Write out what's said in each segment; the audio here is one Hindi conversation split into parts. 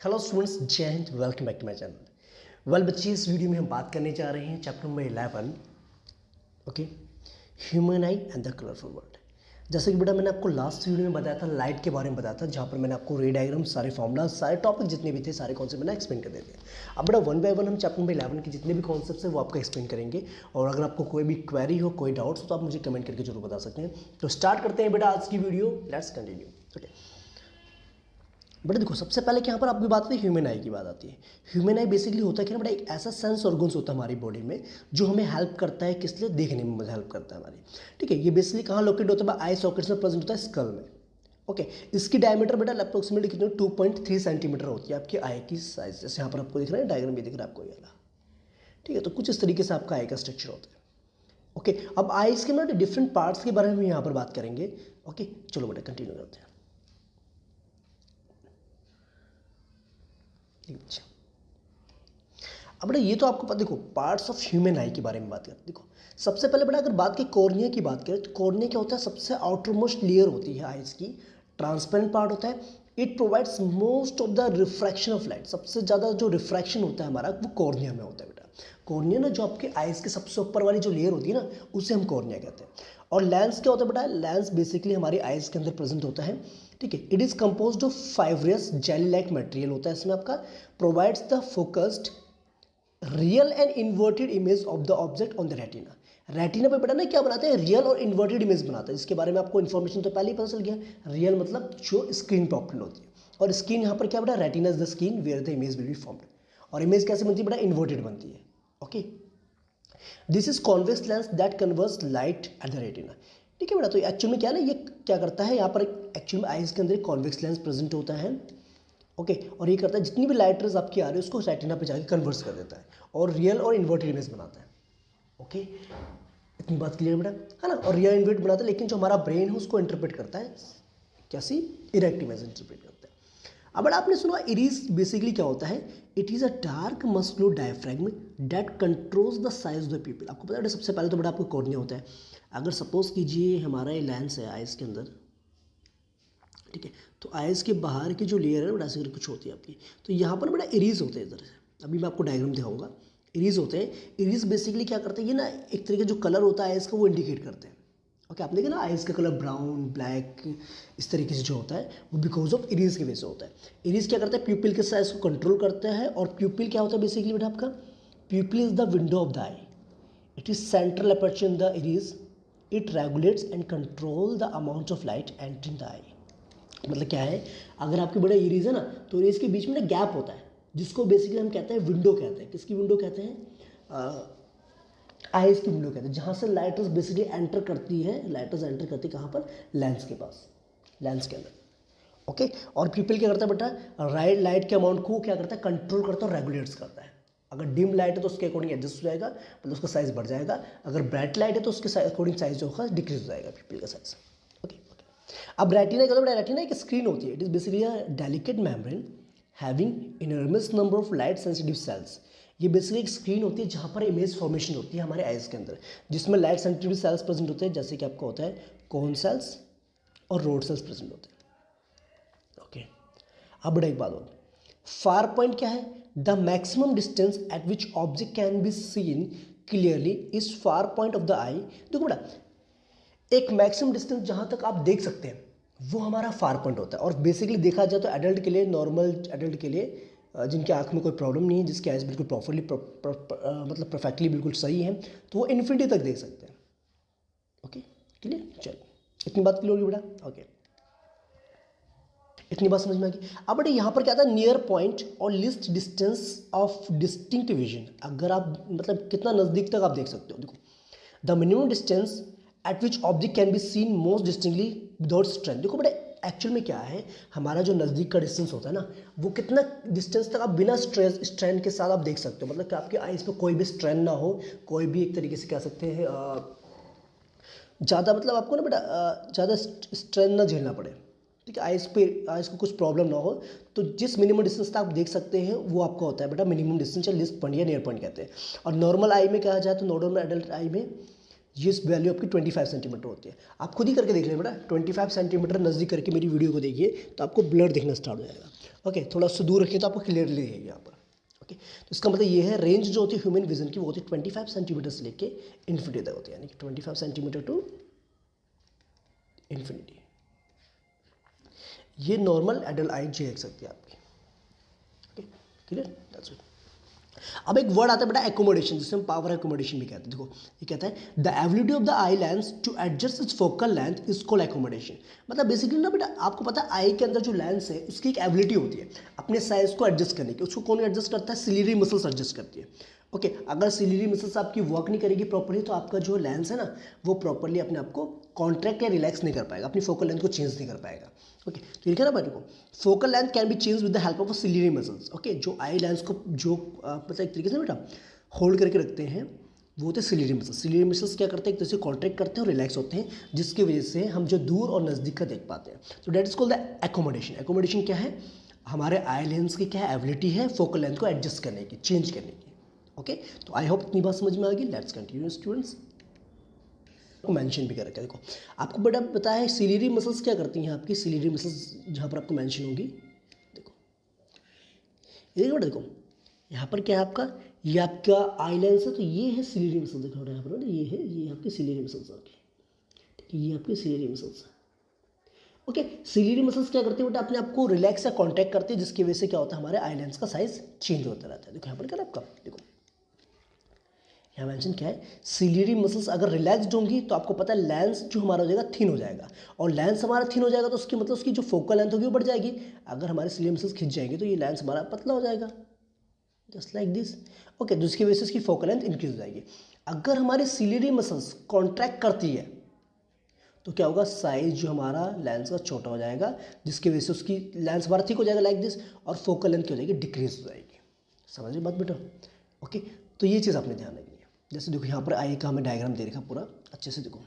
हेलो स्टूडेंट्स, जय हिंद। Welcome back to my channel. Well बच्चे, इस वीडियो में हम बात करने जा रहे हैं chapter number 11, okay, human I and the colourful world. जैसे कि बेटा मैंने आपको लास्ट वीडियो में बताया था, लाइट के बारे में बताया था, जहाँ पर मैंने आपको रे डायग्राम, सारे फॉर्मूला, सारे टॉपिक जितने भी थे, सारे कॉन्सेप्ट मैंने एक्सप्लेन कर देते हैं। अब बेटा वन बाय वन हम चैप्टर नंबर 11 के जितने भी कॉन्सेप्ट हैं वो आपको एक्सप्लेन करेंगे। और अगर आपको कोई भी क्वेरी हो, कोई डाउट्स हो, तो आप मुझे कमेंट करके जरूर बता सकते हैं। तो स्टार्ट करते हैं बेटा आज की वीडियो। Let's continue. ओके बेटा देखो, सबसे पहले कि यहाँ पर आपकी बात आती है ह्यूमन आई की बात आती है। ह्यूमन आई बेसिकली होता है कि ना बेटा, एक ऐसा सेंस ऑर्गन्स होता है हमारी बॉडी में जो हमें हेल्प करता है, किस लिए? देखने में हेल्प करता है हमारी। ठीक है, ये बेसिकली कहाँ लोकेट होता है? आई सॉकेट्स में प्रेजेंट होता है, स्कल में। ओके, इसकी डायमीटर बेटा अप्रोक्सीमेटली कितनी? 2.3 सेंटीमीटर होती है आपकी आई की साइज। जैसे यहाँ पर आपको दिख रहा है डायग्राम, भी दिख रहा है आपको ये वाला। ठीक है, तो कुछ इस तरीके से आपका आई का स्ट्रक्चर होता है। ओके, अब आईज के ना डिफरेंट पार्ट्स के बारे में यहाँ पर बात करेंगे। ओके चलो बेटा कंटिन्यू करते हैं। अच्छा, अब बेटा ये तो आपको पता, देखो पार्ट्स ऑफ ह्यूमन आई के बारे में बात करते हैं। देखो सबसे पहले बेटा अगर बात की कॉर्निया की बात करें तो कॉर्निया क्या होता है? सबसे आउटर मोस्ट लेयर होती है आइज की, ट्रांसपेरेंट पार्ट होता है। It provides most of the refraction of light. सबसे ज़्यादा जो रिफ्रैक्शन होता है हमारा, वो कॉर्निया में होता है बेटा। कॉर्निया ना, जो आपके आइज के सबसे ऊपर वाली जो लेयर होती है ना, उसे हम कॉर्निया कहते हैं। और लेंस क्या होता है बेटा? लेंस बेसिकली हमारी आइज के अंदर प्रेजेंट होता है। ठीक है, it is composed of fibrous jelly like material होता है इसमें आपका। Provides the focused real and inverted image of the object on the retina. Retina पे बेटा ना क्या बनाते हैं? रियल और इन्वर्टेड इमेज बनाते हैं। इसके बारे में आपको इन्फॉर्मेशन तो पहले ही पता चल गया। रियल मतलब जो स्क्रीन पे ऑप्टेन होती है, और स्क्रीन यहाँ पर क्या बेटा? Retina is the screen where the image will be formed. और इमेज कैसे बनती है बेटा? इन्वर्टेड बनती है। Okay, this is convex lens that converges light at the retina. ठीक है बेटा, तो एक्चुअल में क्या ना, ये क्या करता है, यहाँ पर एक्चुअल में आइज के अंदर कॉन्वेक्स लेंस प्रेजेंट होता है। ओके, और ये करता है जितनी भी लाइट रेज आपकी आ रही है उसको रेटिना पे जाके कन्वर्स कर देता है और रियल और इन्वर्टेड इमेज बनाता है। ओके, इतनी बात क्लियर बेटा, है ना? और रियल इन्वर्ट बनाता है, लेकिन जो हमारा ब्रेन है उसको इंटरप्रेट करता है कैसी? इरेक्ट इमेज इंटरप्रेट करता है। अब बड़ा आपने सुना इरीज बेसिकली क्या होता है? It is a dark muscular diaphragm that controls the size of the people. आपको पता है सबसे पहले तो बड़ा आपको कॉर्निया होता है। अगर सपोज कीजिए हमारा ये लेंस है आइज के अंदर, ठीक है, तो आइज के बाहर की जो लेयर है बड़ा ऐसे कुछ होती है आपकी, तो यहाँ पर बड़ा इरीज होते हैं इधर से। अभी मैं आपको डायग्राम दिखाऊंगा। इरीज होते हैं। इरीज बेसिकली क्या करते हैं? ये ना एक तरीके जो कलर होता है आइज का वो इंडिकेट करते हैं। ओके, आप देखिए ना आइज का कलर ब्राउन, ब्लैक, इस तरीके से जो होता है वो बिकॉज ऑफ इरीज की वजह से होता है। इरीज क्या करता है? प्यूपिल के साइज को कंट्रोल करता है। और प्यूपिल क्या होता है बेसिकली बेटा आपका? Pupil is the window of the eye. It is central aperture in the iris. It regulates and control the amount of light entering the eye. मतलब क्या है, अगर आपकी बड़ा इरीज है ना, तो इरीज के बीच में ना गैप होता है, जिसको बेसिकली हम कहते हैं विंडो कहते हैं। किसकी विंडो कहते हैं? आइज की विंडो कहते हैं, जहाँ से लाइटर्स बेसिकली एंटर करती है। लाइटर्स एंटर करती है कहाँ पर? लेंस के पास, लेंस के अंदर। ओके, और पीपल क्या करता है बेटा? राइट लाइट के अमाउंट को क्या करता है? कंट्रोल करता है और रेगुलेट्स करता है। अगर डिम लाइट है तो उसके अकॉर्डिंग एडजस्ट हो जाएगा, मतलब उसका साइज बढ़ जाएगा। अगर ब्राइट लाइट है तो उसके अकॉर्डिंग साइज जो होगा डिक्रीज हो जाएगा पीपल का साइज। ओके, अब रेटिना क्या होता है? रेटिना एक स्क्रीन होती है। It is basically a delicate membrane having enormous number of light sensitive cells. ये बेसिकली एक स्क्रीन होती है जहाँ पर इमेज फॉर्मेशन होती है हमारे आइज के अंदर, जिसमें लाइट सेंसिटिव सेल्स प्रेजेंट होते हैं, जैसे कि आपका होता है कोन सेल्स और रोड सेल्स प्रेजेंट होते हैं। ओके, अब बड़ा एक बात हो, फार पॉइंट क्या है? The maximum distance at which object can be seen clearly is far point of the eye. देखो बेटा, एक मैक्सिमम डिस्टेंस जहाँ तक आप देख सकते हैं वो हमारा फार पॉइंट होता है। और बेसिकली देखा जाए तो एडल्ट के लिए, नॉर्मल एडल्ट के लिए, जिनके आँख में कोई प्रॉब्लम नहीं है, जिसकी आइज बिल्कुल प्रॉपरली मतलब परफेक्टली बिल्कुल सही है, तो वो इन्फिनिटी तक देख सकते हैं। Okay clear? चलो, इतनी बात क्लियर होगी बेटा? ओके, इतनी बात समझ में आ गई। अब बेटा यहाँ पर क्या था? नियर पॉइंट और list distance of distinct vision. अगर आप मतलब कितना नज़दीक तक आप देख सकते हो। देखो, the minimum distance at which object can be scene most distinctly without strength. देखो बेटा एक्चुअल में क्या है, हमारा जो नज़दीक का डिस्टेंस होता है ना, वो कितना डिस्टेंस तक आप बिना स्ट्रेन के साथ आप देख सकते हो। मतलब कि आपकी आइज पे कोई भी स्ट्रेन ना हो, कोई भी एक तरीके से कह सकते हैं ज़्यादा, मतलब आपको ना बेटा ज़्यादा स्ट्रेन ना झेलना पड़े। ठीक है, आइज को कुछ प्रॉब्लम ना हो, तो जिस मिनिमम डिस्टेंस तक आप देख सकते हैं वो आपका होता है बेटा मिनिमम डिस्टेंस, या लिस्ट पॉइंट या नियर पॉइंट कहते हैं। और नॉर्मल आई में कहा जाए तो नॉर्मल एडल्ट आई में ये वैल्यू आपकी 25 सेंटीमीटर होती है। आप खुद ही करके देख लें बेटा, 25 सेंटीमीटर नज़दीक करके मेरी वीडियो को देखिए तो आपको ब्लर दिखना स्टार्ट हो जाएगा। ओके, थोड़ा उससे दूर रखिए तो आपको क्लियरली है यहाँ पर। ओके, तो इसका मतलब ये है रेंज जो होती है ह्यूमन विजन की वो होती है 25 सेंटीमीटर से लेके इन्फिनिटी तक होती है, यानी कि 25 सेंटीमीटर टू इन्फिनिटी। ये नॉर्मल एडल्ट आई देख सकती है आपकी। Okay, clear, that's it. अब एक वर्ड आता है बेटा एकोमोडेशन, जिसे हम पावर एकोमोडेशन भी कहते हैं। देखो ये कहता है the ability of the eye lens to adjust its focal length is called accommodation. मतलब बेसिकली ना बेटा आपको पता है आई के अंदर जो लेंस है उसकी एक एबिलिटी होती है अपने साइज को एडजस्ट करने की। उसको कौन एडजस्ट करता है? सिलियरी मसल्स एडजस्ट करती है। ओके, अगर सिलियरी मसल्स आपकी वर्क नहीं करेगी प्रॉपर्ली तो आपका जो लेंस है ना वो प्रॉपर्ली अपने आप को कॉन्ट्रैक्ट या रिलैक्स नहीं कर पाएगा, अपनी फोकल लेंथ को चेंज नहीं कर पाएगा। ओके, तो लिखा ना बच्चों को focal length can be change with the help of ciliary muscles. Okay, जो आई लेंस को जो मतलब एक तरीके से बेटा होल्ड करके रखते हैं वो होते हैं सिलियरी मसल्स। सिलियरी मसल्स क्या करते हैं? एक दूसरे कॉन्ट्रैक्ट करते हैं और रिलैक्स होते हैं, जिसकी वजह से हम जो दूर और नज़दीक का देख पाते हैं। तो that is called the accommodation. Accommodation क्या है? हमारे आई लेंस की क्या एबिलिटी है फोकल लेंथ को एडजस्ट करने की, चेंज करने की। ओके, तो आई होप इतनी बात समझ में आ गई। Let's continue students. को मेंशन भी कर रखा है। देखो आपको बेटा पता है सिलियरी मसल्स क्या करती हैं? आपकी सिलियरी मसल्स जहाँ पर आपको मेंशन होगी, देखो ये देखो बेटा, देखो यहाँ पर क्या है आपका, ये आपका आई लेंस है, तो ये है सिलियरी मसल्स। देखो यहाँ पर ये है, ये आपकी सिलियरी मसल्स आपकी, ये आपकी ciliary muscles. Okay, ciliary muscles क्या करते हैं बेटा? अपने आप को रिलैक्स या कॉन्ट्रैक्ट करते हैं, जिसकी वजह से क्या होता है हमारे आई लेंस का साइज चेंज होता रहता है। देखो यहाँ पर क्या है आपका, देखो यहाँ मेंशन क्या है, सिलियरी मसल्स अगर रिलैक्सड होंगी तो आपको पता है लेंस जो हमारा हो जाएगा थिन हो जाएगा, और लेंस हमारा थिन हो जाएगा तो उसकी मतलब उसकी जो फोकल लेंथ होगी वो बढ़ जाएगी। अगर हमारे सिलियरी मसल्स खिंच जाएंगे तो ये लेंस हमारा पतला हो जाएगा, जस्ट लाइक दिस। ओके, जिसकी वजह से उसकी फोकल लेंथ इंक्रीज हो जाएगी। अगर हमारी सिलियरी मसल्स कॉन्ट्रैक्ट करती है तो क्या होगा, साइज जो हमारा लेंस का छोटा हो जाएगा, जिसकी वजह से उसकी लेंस हमारा थिक हो जाएगा लाइक दिस, और फोकल लेंथ क्या हो जाएगी, डिक्रीज हो जाएगी। समझिए बात बेटा। ओके, तो ये चीज़ आपने ध्यान रखनी है। जैसे देखो यहाँ पर आई का हमें डायग्राम दे रखा पूरा अच्छे से। देखो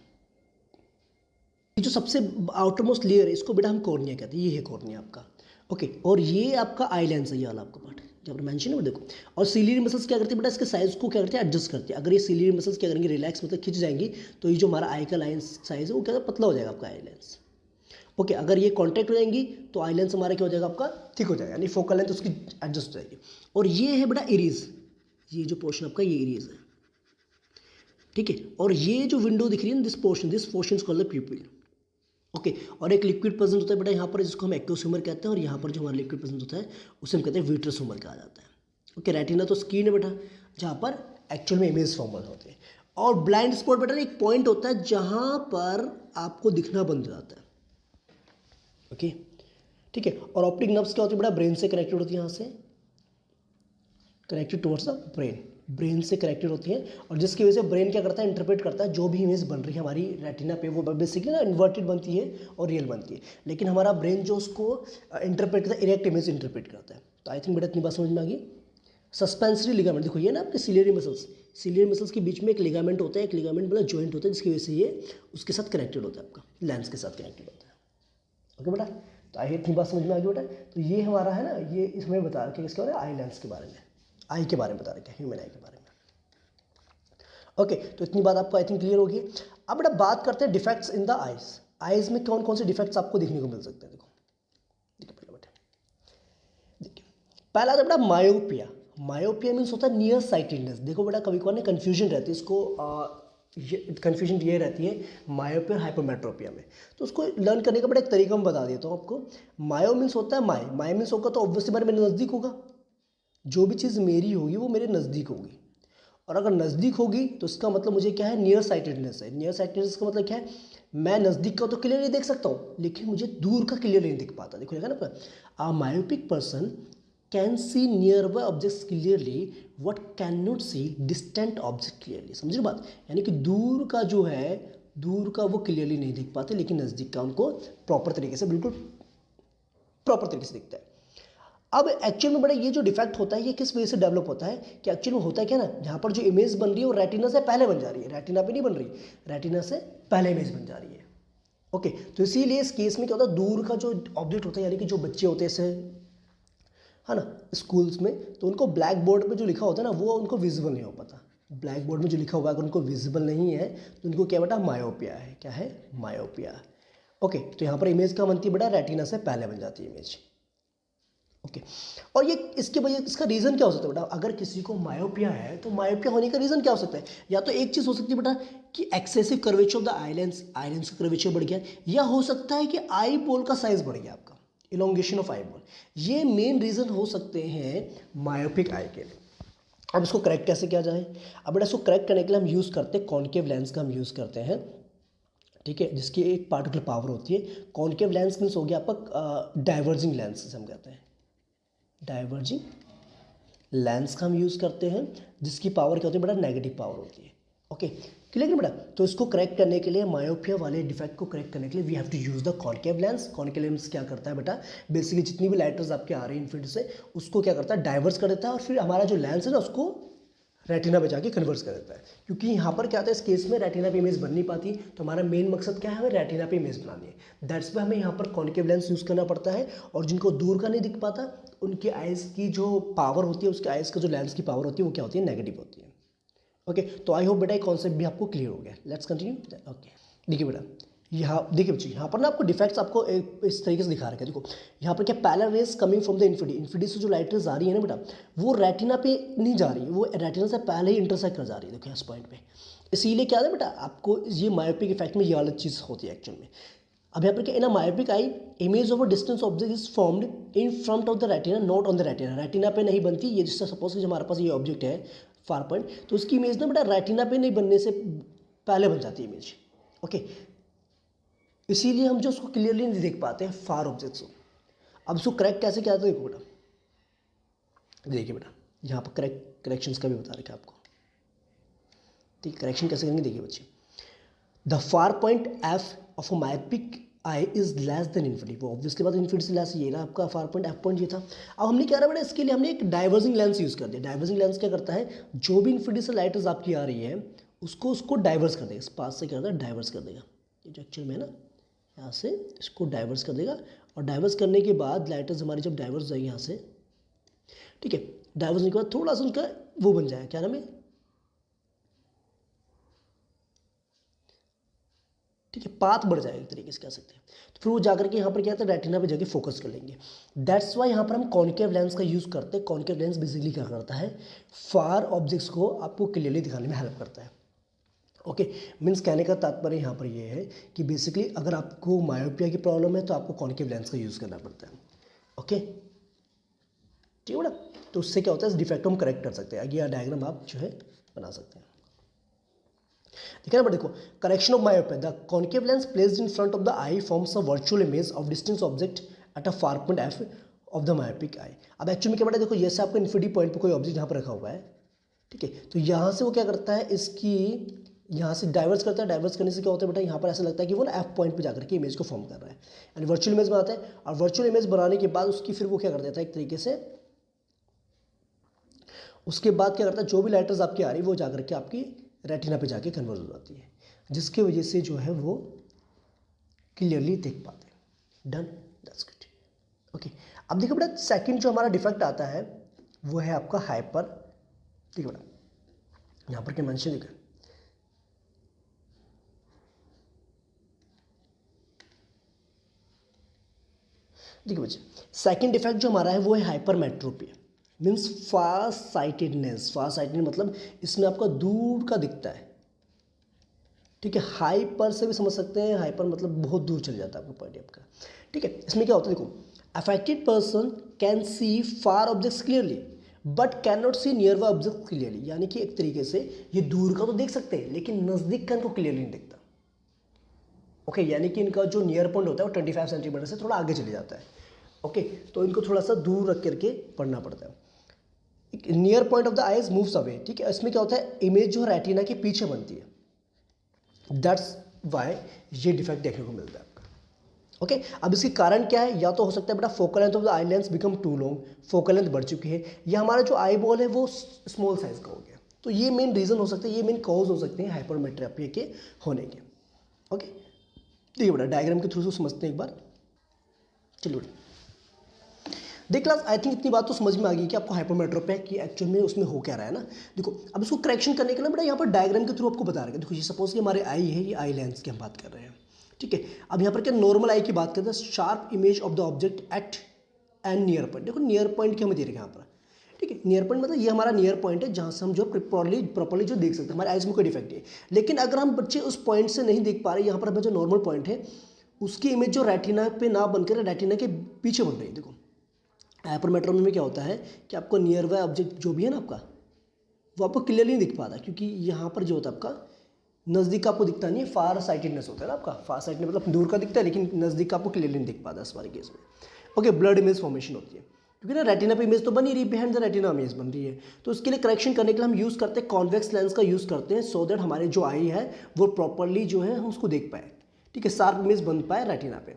ये जो सबसे आउटर मोस्ट लेयर है इसको बेटा हम कॉर्निया कहते हैं, ये है कॉर्निया आपका। ओके, और ये आपका आई लेंस है, ये वाला आपका पार्ट जब मेंशन है देखो। और सिलियरी मसल्स क्या करती है बेटा, इसके साइज को क्या करते हैं, एडजस्ट करते हैं। अगर ये सिलियरी मसल्स क्या करेंगे, रिलैक्स मतलब खिंच जाएंगी, तो ये जो हमारा आई का लाइन साइज है वो क्या पतला हो जाएगा आपका आई लेंस। ओके, अगर ये कॉन्ट्रैक्ट हो जाएंगी तो आई लेंस हमारा क्या हो जाएगा, आपका थिक हो जाएगा, यानी फोकल लेंथ उसकी एडजस्ट हो जाएगी। और ये है बेटा इरीज, ये जो पोर्शन आपका ये इरीज है, ठीक है। और ये जो विंडो दिख रही है ना, this portion is called the प्यूपिल। Okay, और एक लिक्विड प्रेजेंट होता है बेटा यहाँ पर, जिसको हम एक्वस ह्यूमर कहते हैं, और यहाँ पर जो हमारा लिक्विड प्रेजेंट होता है उसे हम कहते हैं विट्रस ह्यूमर कहा जाता है। ओके, रेटिना तो स्किन है बेटा जहाँ पर एक्चुअल में इमेज फॉर्म होते हैं, और ब्लाइंड स्पॉट बेटा एक पॉइंट होता है जहाँ पर आपको दिखना बंद हो जाता है। ओके, ठीक है। और ऑप्टिक नर्व्स क्या होती है बेटा, ब्रेन से कनेक्टेड होती है, यहाँ से connected towards the brain, brain से कनेक्टेड होती है, और जिसकी वजह से ब्रेन क्या करता है, इंटरप्रेट करता है जो भी इमेज बन रही है हमारी रेटिना पे, वो बेसिकली ना इन्वर्टेड बनती है और रियल बनती है, लेकिन हमारा ब्रेन जो उसको इंटरप्रेट करता है इरेक्ट इमेज इंटरप्रेट करता है। तो आई थिंक बेटा इतनी बात समझ में आ गई। सस्पेंसरी लिगामेंट, देखो ये ना आपके सिलियरी मसल्स के बीच में एक लिगामेंट होता है, एक लिगामेंट मतलब जॉइंट होता है, जिसकी वजह से ये उसके साथ कनेक्टेड होता है, आपका लेंस के साथ कनेक्टेड होता है। ओके बेटा, तो आई इतनी बात समझ में आ गई बेटा। तो ये हमारा है ना, ये इसमें बता रखे किसके बारे में, आई लेंस के बारे में, आई के बारे में बता रखे, ह्यूमन आई के बारे में। ओके, तो इतनी बात आपको आई थिंक क्लियर होगी। अब बेटा बात करते हैं defects in the eyes. Eyes में कौन कौन से डिफेक्ट्स आपको देखने को मिल सकते हैं? देखो देखिए पहले बेटा, देखिए पहला था बेटा मायोपिया। मायोपिया मीन्स होता है नियर साइटेडनेस। देखो बेटा कभी कभार कन्फ्यूजन रहती है इसको, कन्फ्यूजन ये रहती है मायोपिया और हाइपरमेट्रोपिया में। तो उसको लर्न करने का बड़ा एक तरीका मैं बता देता हूँ आपको। मायो मीन्स होता है माय मीन्स होगा तो ऑब्वियसली बारे मेरे नज़दीक होगा, जो भी चीज़ मेरी होगी वो मेरे नज़दीक होगी, और अगर नज़दीक होगी तो इसका मतलब मुझे क्या है, नियर साइटेडनेस है। नियर साइटेडनेस का मतलब क्या है, मैं नज़दीक का तो क्लियरली देख सकता हूँ लेकिन मुझे दूर का क्लियर नहीं दिख पाता। देखो ना, अ myopic person can C near by objects clearly what can not see distant object clearly. समझिए बात, यानी कि दूर का जो है, दूर का वो क्लियरली नहीं दिख पाते, लेकिन नज़दीक का उनको प्रॉपर तरीके से, बिल्कुल प्रॉपर तरीके से दिखता है। अब एक्चुअल में बड़ा ये जो डिफेक्ट होता है ये किस वजह से डेवलप होता है, कि एक्चुअल में होता है क्या ना, यहाँ पर जो इमेज बन रही है वो रेटिना से पहले बन जा रही है, रेटिना पे नहीं बन रही, रेटिना से पहले इमेज बन जा रही है। ओके, तो इसीलिए इस केस में क्या होता है, दूर का जो ऑब्जेक्ट होता है, यानी कि जो बच्चे होते हैं ऐसे है ना स्कूल्स में, तो उनको ब्लैक बोर्ड पर जो लिखा होता है ना वो उनको विजिबल नहीं हो पाता। ब्लैक बोर्ड में जो लिखा हुआ है अगर उनको विजिबल नहीं है तो उनको क्या बेटा, मायोपिया है। क्या है, मायोपिया। ओके, तो यहाँ पर इमेज क्या बनती है बेटा, रेटिना से पहले बन जाती है इमेज। ओके। और ये इसके वजह इसका रीज़न क्या हो सकता है बेटा, अगर किसी को मायोपिया है तो मायोपिया होने का रीज़न क्या हो सकता है, या तो एक चीज़ हो सकती है बेटा कि excessive curvature of the eye lens का कर्वेचर बढ़ गया, या हो सकता है कि आई बॉल का साइज बढ़ गया आपका, इलोंगेशन ऑफ आई बॉल। ये मेन रीज़न हो सकते हैं मायोपिक आई के लिए। अब इसको करेक्ट कैसे किया जाए, अब बेटा इसको करेक्ट करने के लिए हम यूज़ करते हैं कॉन्केव लेंस का हम यूज़ करते हैं, ठीक है, जिसकी एक पार्टिकुलर पावर होती है। कॉन्केव लेंस मीन्स हो गया आपका डाइवर्जिंग लेंस जिसे हम कहते हैं, डाइवर्जिंग लेंस का हम यूज़ करते हैं, जिसकी पावर क्या होती है बेटा, नेगेटिव पावर होती है। ओके, क्लियर है बेटा। तो इसको करेक्ट करने के लिए, मायोपिया वाले डिफेक्ट को करेक्ट करने के लिए we have to use the concave lens. Concave lens क्या करता है बेटा, बेसिकली जितनी भी लाइटर्स आपके आ रही हैं इन्फिनिटी से, उसको क्या करता है, डाइवर्स कर देता है, और फिर हमारा जो लेंस है ना उसको रेटिना पे जाके कन्वर्ट कर देता है। क्योंकि यहाँ पर क्या होता है, इस केस में रेटिना पे इमेज बन नहीं पाती, तो हमारा मेन मकसद क्या है, हमें रेटिना पे इमेज बनानी है। दैट्स वाई हमें यहाँ पर कॉन्केव लेंस यूज़ करना पड़ता है। और जिनको दूर का नहीं दिख पाता, उनकी आइज़ की जो पावर होती है, उसके आइज़ का जो लेंस की पावर होती है वो क्या होती है, नेगेटिव होती है। ओके, तो आई होप बेटा ये कॉन्सेप्ट भी आपको क्लियर हो गया। Let's continue. ओके, देखिए बेटा, यहाँ देखिए बच्चे, यहाँ पर ना आपको डिफेक्ट्स आपको इस तरीके से दिखा रखे हैं। देखो यहाँ पर क्या, parallel rays coming from the infinity से जो लाइट रेज आ रही है ना बेटा, वो रेटिना पे नहीं जा रही है, वो रेटिना से पहले ही इंटरसेक्ट कर जा रही है। देखो इस पॉइंट पे, इसीलिए क्या है बेटा, आपको ये मायोपिक इफेक्ट में ये वाली चीज़ होती है एक्चुअल में। अब यहाँ पर क्या, in a myopic eye image of a distance object is formed in front of the retina, not on the retina. Retina पे नहीं बनती ये, जिससे सपोज कि हमारे पास ये ऑब्जेक्ट है फार पॉइंट, तो उसकी इमेज ना बेटा रेटिना पे नहीं बनने से पहले बन जाती है इमेज। ओके, इसीलिए हम जो उसको क्लियरली नहीं देख पाते हैं फार ऑब्जेक्ट्स को। अब उसको करेक्ट कैसे किया, देखो बेटा, देखिए बेटा यहाँ पर करेक्शंस का भी बता रखा है आपको, ठीक है। करेक्शन कैसे करेंगे, देखिए बच्चे, the far point F of a myopic I is less than infinity, वो ऑब्वियसली बात इन्फिनिटी से लेस, ये ना आपका फार पॉइंट एफ पॉइंट ये था। अब हमने क्या रहा बेटा, इसके लिए हमने एक डाइवर्जिंग लेंस यूज़ कर दिया। डाइवर्जिंग लेंस क्या करता है, जो भी इन्फिनिटी से लाइट आपकी आ रही है उसको डाइवर्स कर देगा, इस पास से क्या करता है, डाइवर्स कर देगा। ये जो एक्चुअल में है ना, यहाँ से इसको डाइवर्स कर देगा, और डाइवर्स करने के बाद लाइटर्स हमारी जब डाइवर्स हो जाएगी यहाँ से, ठीक है, डाइवर्स होने के बाद थोड़ा सा उनका वो बन जाएगा, क्या नाम है, ठीक है, पाथ बढ़ जाएगा एक तरीके से कह सकते हैं। तो फिर वो जाकर के यहाँ पर क्या होता है, रेटिना पे जाके फोकस कर लेंगे। दैट्स वाई यहाँ पर हम कॉन्केव लेंस का यूज़ करते हैं। कॉन्केव लेंस बेसिकली क्या करता है, फार ऑब्जेक्ट्स को आपको क्लियरली दिखाने में हेल्प करता है। ओके, मीन्स कहने का तात्पर्य यहाँ पर ये है कि बेसिकली अगर आपको मायोपिया की प्रॉब्लम है तो आपको कॉन्केव लेंस का यूज़ करना पड़ता है। ओके, ठीक है बेटा, तो उससे क्या होता है, इस डिफेक्ट को हम करेक्ट कर सकते हैं। आगे यह डायग्राम आप जो है बना सकते हैं, ठीक है ना। बट देखो, correction of myopia, the concave lens placed in front of the I forms a virtual image of distance object at a far point F of the myopic eye. अब एक्चुअली में क्या बेटा, देखो जैसे आपको इन्फिनिटी पॉइंट पे कोई ऑब्जेक्ट यहाँ पर रखा हुआ है, ठीक है, तो यहाँ से वो क्या करता है, इसकी यहाँ से डाइवर्स करता है। डाइवर्स करने से क्या होता है बेटा, यहाँ पर ऐसा लगता है कि वो ना एफ पॉइंट पे जाकर के इमेज को फॉर्म कर रहा है, यानी वर्चुअल इमेज बनाता है। और वर्चुअल इमेज बनाने के बाद उसकी फिर वो क्या कर देता है एक तरीके से, उसके बाद क्या करता है, जो भी लाइटर्स आपकी आ रही है वो जाकर के आपकी रेटिना पे जाके कन्वर्ट हो जाती है, जिसकी वजह से जो है वो क्लियरली देख पाते हैं। Done, that's good. ओके, अब देखो बेटा, सेकंड जो हमारा डिफेक्ट आता है वो है आपका हाइपर, ठीक है बेटा, यहाँ पर क्या मेंशन देखा, देखिए बच्चे, सेकंड डिफेक्ट जो हमारा है वो है hypermetropia, means fast sightedness. Fast sightedness मतलब इसमें आपका दूर का दिखता है, ठीक है। हाइपर से भी समझ सकते हैं, हाइपर मतलब बहुत दूर चल जाता है आपका पॉइंट आपका, ठीक है। इसमें क्या होता है, देखो, affected person can see far objects clearly but can not see nearby object clearly, यानी कि एक तरीके से ये दूर का तो देख सकते हैं लेकिन नज़दीक का इनको क्लियरली नहीं दिखता। ओके, यानी कि इनका जो नियर पॉइंट होता है वो 25 सेंटीमीटर से थोड़ा आगे चले जाता है। ओके, तो इनको थोड़ा सा दूर रख करके पढ़ना पड़ता है। Near point of the eyes moves away, ठीक है। इसमें क्या होता है, इमेज जो रेटिना के पीछे बनती है, दैट्स वाई ये डिफेक्ट देखने को मिलता है आपका। ओके, अब इसके कारण क्या है, या तो हो सकता है बेटा focal length of the eye lens become too long, focal length बढ़ चुकी है, या हमारा जो आई बॉल है वो स्मॉल साइज का हो गया। तो ये मेन रीज़न हो सकता है, ये मेन कॉज हो सकते हैं हाइपरमेट्रोपिया के होने के। ओके, देखिए बेटा, डायग्राम के थ्रू से समझते हैं एक बार। चलिए बेटा, देख क्लास, आई थिंक इतनी बात तो समझ में आ गई कि आपको हाइपरमेट्रोपिया की एक्चुअल में उसमें हो क्या रहा है ना। देखो, अब इसको करेक्शन करने के लिए बेटा यहाँ पर डायग्राम के थ्रू आपको बता रहे हैं। देखो, ये सपोज कि हमारे आई है, ये आई लेंस की हम बात कर रहे हैं, ठीक है। अब यहाँ पर क्या नॉर्मल आई की बात करते हैं, sharp image of the object at and near point. देखो नियर पॉइंट क्या हमें दे रखा है यहाँ पर, ठीक है। नियर पॉइंट मतलब ये हमारा नियर पॉइंट है जहाँ से हम जो प्रॉपर्ली जो देख सकते हैं, हमारे आइज में कोई डिफेक्ट है। लेकिन अगर हम बच्चे उस पॉइंट से नहीं देख पा रहे, यहाँ पर हमें जो नॉर्मल पॉइंट है उसकी इमेज जो रेटिना पे ना बनकर रेटिना के पीछे बन रही है। देखो हाइपरमेट्रोपी में क्या होता है कि आपको नियर बाय ऑब्जेक्ट जो भी है ना आपका, वो आपको क्लियरली नहीं दिख पाता, क्योंकि यहाँ पर जो होता है आपका नज़दीक आपको दिखता नहीं है, फार साइटेडनेस होता है ना आपका। फार साइटेडनेस मतलब दूर का दिखता है लेकिन नज़दीक का आपको क्लियरली नहीं दिख पाता इस वाले केस में। ओके, ब्लड इमेज फॉर्मेशन होती है, क्योंकि ना रेटिना पे इमेज तो बन ही रही, बिहाइंड द रेटिना इमेज बन रही है। तो उसके लिए करेक्शन करने के लिए हम यूज़ करते हैं कॉन्वेक्स लेंस का यूज़ करते हैं, सो दैट हमारे जो आई है वो प्रॉपरली जो है हम उसको देख पाए, ठीक है, शार्प इमेज बन पाए रेटिना पे।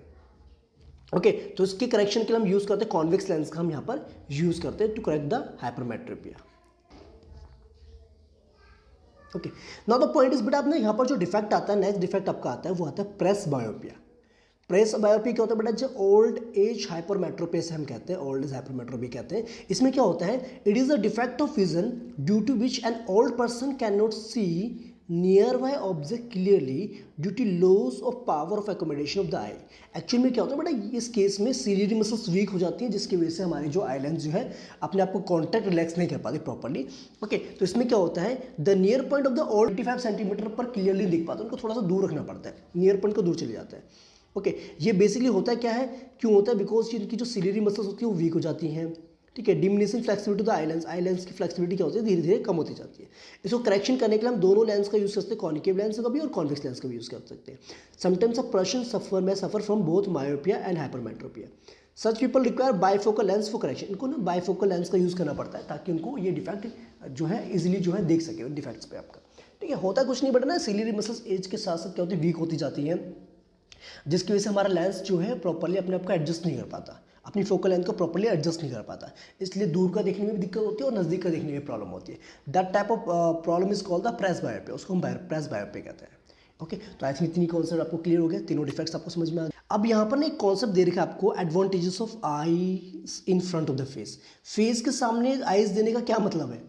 ओके, तो इसके करेक्शन के लिए हम यूज़ करते हैं कॉन्वेक्स लेंस का, हम यहाँ पर यूज़ करते हैं to correct the hypermetropia. Okay, now the point is बेटा, आपने यहाँ पर जो डिफेक्ट आता है, नेक्स्ट डिफेक्ट आपका आता है वो आता है प्रेस बायोपिया। प्रेस बायोपी क्या होता है बेटा, जो ओल्ड एज हाइपरमेट्रोपी से हम कहते हैं, ओल्ड एज हाइपरमेट्रोपी कहते हैं। इसमें क्या होता है, it is a defect of vision due to which an old person can not see nearby object clearly due to loss of power of accommodation of the eye. Actually में क्या होता है बेटा, इस केस में सीलियरी मसल्स वीक हो जाती हैं, जिसकी वजह से हमारी जो आई लेंस जो है अपने आप को कॉन्टैक्ट रिलैक्स नहीं कर पाती प्रॉपर्ली। ओके, तो इसमें क्या होता है, the near point of the old 25 centimetre पर क्लियरली दिख पाता है, उनको थोड़ा सा दूर रखना पड़ता है, नियर पॉइंट को दूर चले जाता है। ओके, ये बेसिकली होता है क्या है, क्यों होता है, बिकॉज इनकी जो सिलियरी मसल्स होती है वो वीक हो जाती हैं, ठीक है। Diminishing flexibility of the eye lens की फ्लेक्सिबिलिटी क्या होती है, धीरे धीरे कम होती जाती है। इसको करेक्शन करने के लिए हम दोनों लेंस का यूज़ करते हैं, कॉनिकेव लेंस का भी और कॉन्वेक्स लेंस का भी यूज़ कर सकते हैं। Sometimes a person suffer from both myopia and hypermetropia. Such people require bifocal lens for correction. इनको ना बाइफोकल लेंस का यूज़ करना पड़ता है ताकि उनको ये डिफेक्ट जो है इजीली जो है देख सके डिफेक्ट्स पे आपका, ठीक है। होता कुछ नहीं बट ना, सिलियरी मसल्स एज के साथ साथ क्या होती है, वीक होती जाती हैं, जिसकी वजह से हमारा लेंस जो है प्रॉपर्ली अपने आप को एडजस्ट नहीं कर पाता, अपनी फोकल लेंथ को प्रॉपर्ली एडजस्ट नहीं कर पाता, इसलिए दूर का देखने में भी दिक्कत होती है और नज़दीक का देखने में प्रॉब्लम होती है। That type of problem is called the presbyopia, उसको हम प्रेस बायोपिया कहते हैं। ओके, तो आई थिंक इतनी कॉन्सेप्ट आपको क्लियर हो गया, तीनों डिफेक्ट्स आपको समझ में आ गए। अब यहाँ पर ना एक कॉन्सेप्ट दे रखा है आपको, advantages of eyes in front of the face. Face के सामने आईज देने का क्या मतलब है।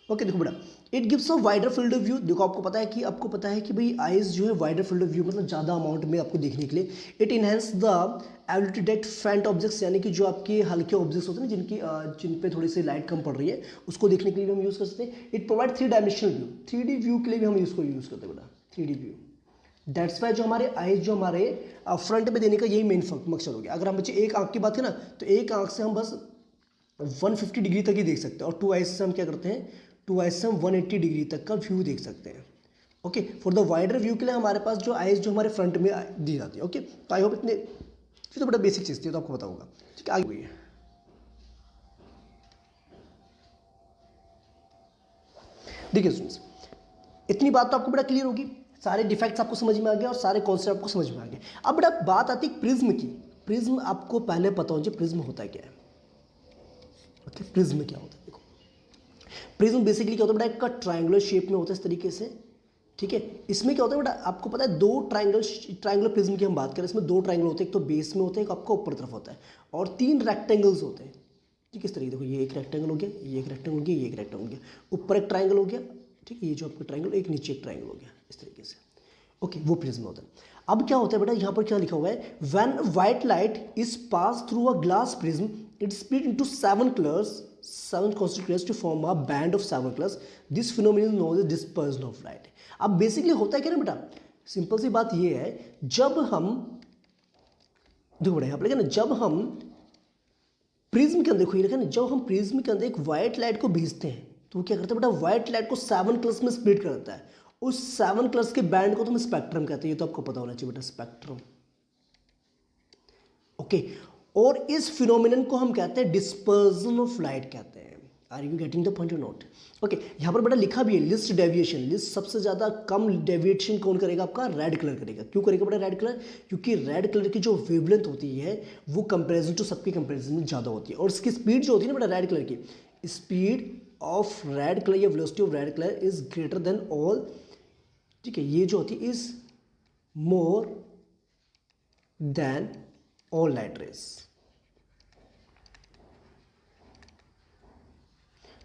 ओके, देखो बेटा, it gives a wider field of view. देखो आपको पता है कि भाई आइज जो है वाइडर फील्ड ऑफ व्यू मतलब ज़्यादा अमाउंट में आपको देखने के लिए। It enhance the ability detect फेंट ऑब्जेक्ट्स, यानी कि जो आपके हल्के ऑब्जेक्ट्स होते हैं ना, जिन पे थोड़ी सी लाइट कम पड़ रही है, उसको देखने के लिए भी हम यूज़ कर सकते हैं। It provide 3 dimensional view, 3D view के लिए भी हम इसको यूज़ करते हैं बेटा, 3D व्यू। दैट्स वाई जो हमारे आइज जो हमारे फ्रंट में देने का यही मेन मकसद हो गया। अगर हम बच्चे एक आंख की बात करें ना, तो एक आंख से हम बस 150 डिग्री तक ही देख सकते हैं, और 2 आइज से हम क्या करते हैं, 2 आइज से हम 180 डिग्री तक का व्यू देख सकते हैं। Okay, for the wider view के लिए हमारे पास जो आइज जो हमारे फ्रंट में दी जाती है। ओके, तो आई होप इतने, ये तो बड़ा बेसिक चीज़ थी, तो आपको पता होगा, ठीक है। आगे हुई है, देखिए स्टूडेंट्स, इतनी बात तो आपको बड़ा क्लियर होगी, सारे डिफेक्ट्स आपको समझ में आ गए और सारे कॉन्सेप्ट आपको समझ में आ गए। अब बड़ा बात आती है प्रिज्म की। प्रिज्म आपको पहले पता होना चाहिए प्रिज्म होता क्या है। ओके, प्रिज्म क्या होता है, देखो प्रिज्म बेसिकली क्या होता है बेटा, एक ट्रायंगुलर शेप में होता है इस तरीके से, ठीक है। इसमें क्या होता है बेटा, आपको पता है दो ट्रायंगुलर प्रिज्म की हम बात करें, इसमें 2 ट्रायंगल होते हैं, एक तो बेस में होता है, एक आपका ऊपर तरफ होता है, और 3 रेक्टेंगल्स होते हैं, ठीक है। इस तरीके देखो, ये एक रेक्टेंगल हो गया, ये एक रेक्टेंगल हो गया, ये एक रेक्टेंगल हो गया, ऊपर एक ट्रायंगल हो गया, ठीक है, ये जो आपका ट्रायंगल, एक नीचे एक ट्रायंगल हो गया, इस तरीके से। ओके, वो प्रिज्म होता है। अब क्या होता है बेटा, यहाँ पर क्या लिखा हुआ है, when white light is pass through a glass prism it split into 7 colours, 7 constituent colors to form a band of 7 colors. This phenomenon is known as dispersion of light. अब बेसिकली होता है क्या ना बेटा, सिंपल सी बात ये है, जब हम देखो बेटा यहाँ पर लिखा ना, जब हम प्रिज्म के अंदर, देखो ये लिखा ना, जब हम प्रिज्म के अंदर एक व्हाइट लाइट को भेजते हैं तो क्या करता है बेटा, व्हाइट लाइट को 7 कलर्स में स्प्लिट कर देता है। उस 7 कलर्स के बैंड को तो हम स्पेक्ट्रम कहते हैं, ये तो आपको पता होना चाहिए बेटा, स्पेक्ट्रम। ओके, और इस फिनोमिनन को हम कहते हैं डिस्पर्जन ऑफ लाइट कहते हैं। Are you getting the point और नोट। ओके, यहाँ पर बेटा लिखा भी है लिस्ट डेविएशन, लिस्ट सबसे ज़्यादा कम डेविएशन कौन करेगा, आपका रेड कलर करेगा। क्यों करेगा बेटा रेड कलर, क्योंकि रेड कलर की जो वेवलेंथ होती है वो कंपेरिजन टू सबके कंपेरिजन में ज़्यादा होती है, और इसकी स्पीड जो होती है ना बेटा रेड कलर की, स्पीड ऑफ रेड कलर या velocity of red colour is greater than all, ठीक है, ये जो होती है is more than all light rays.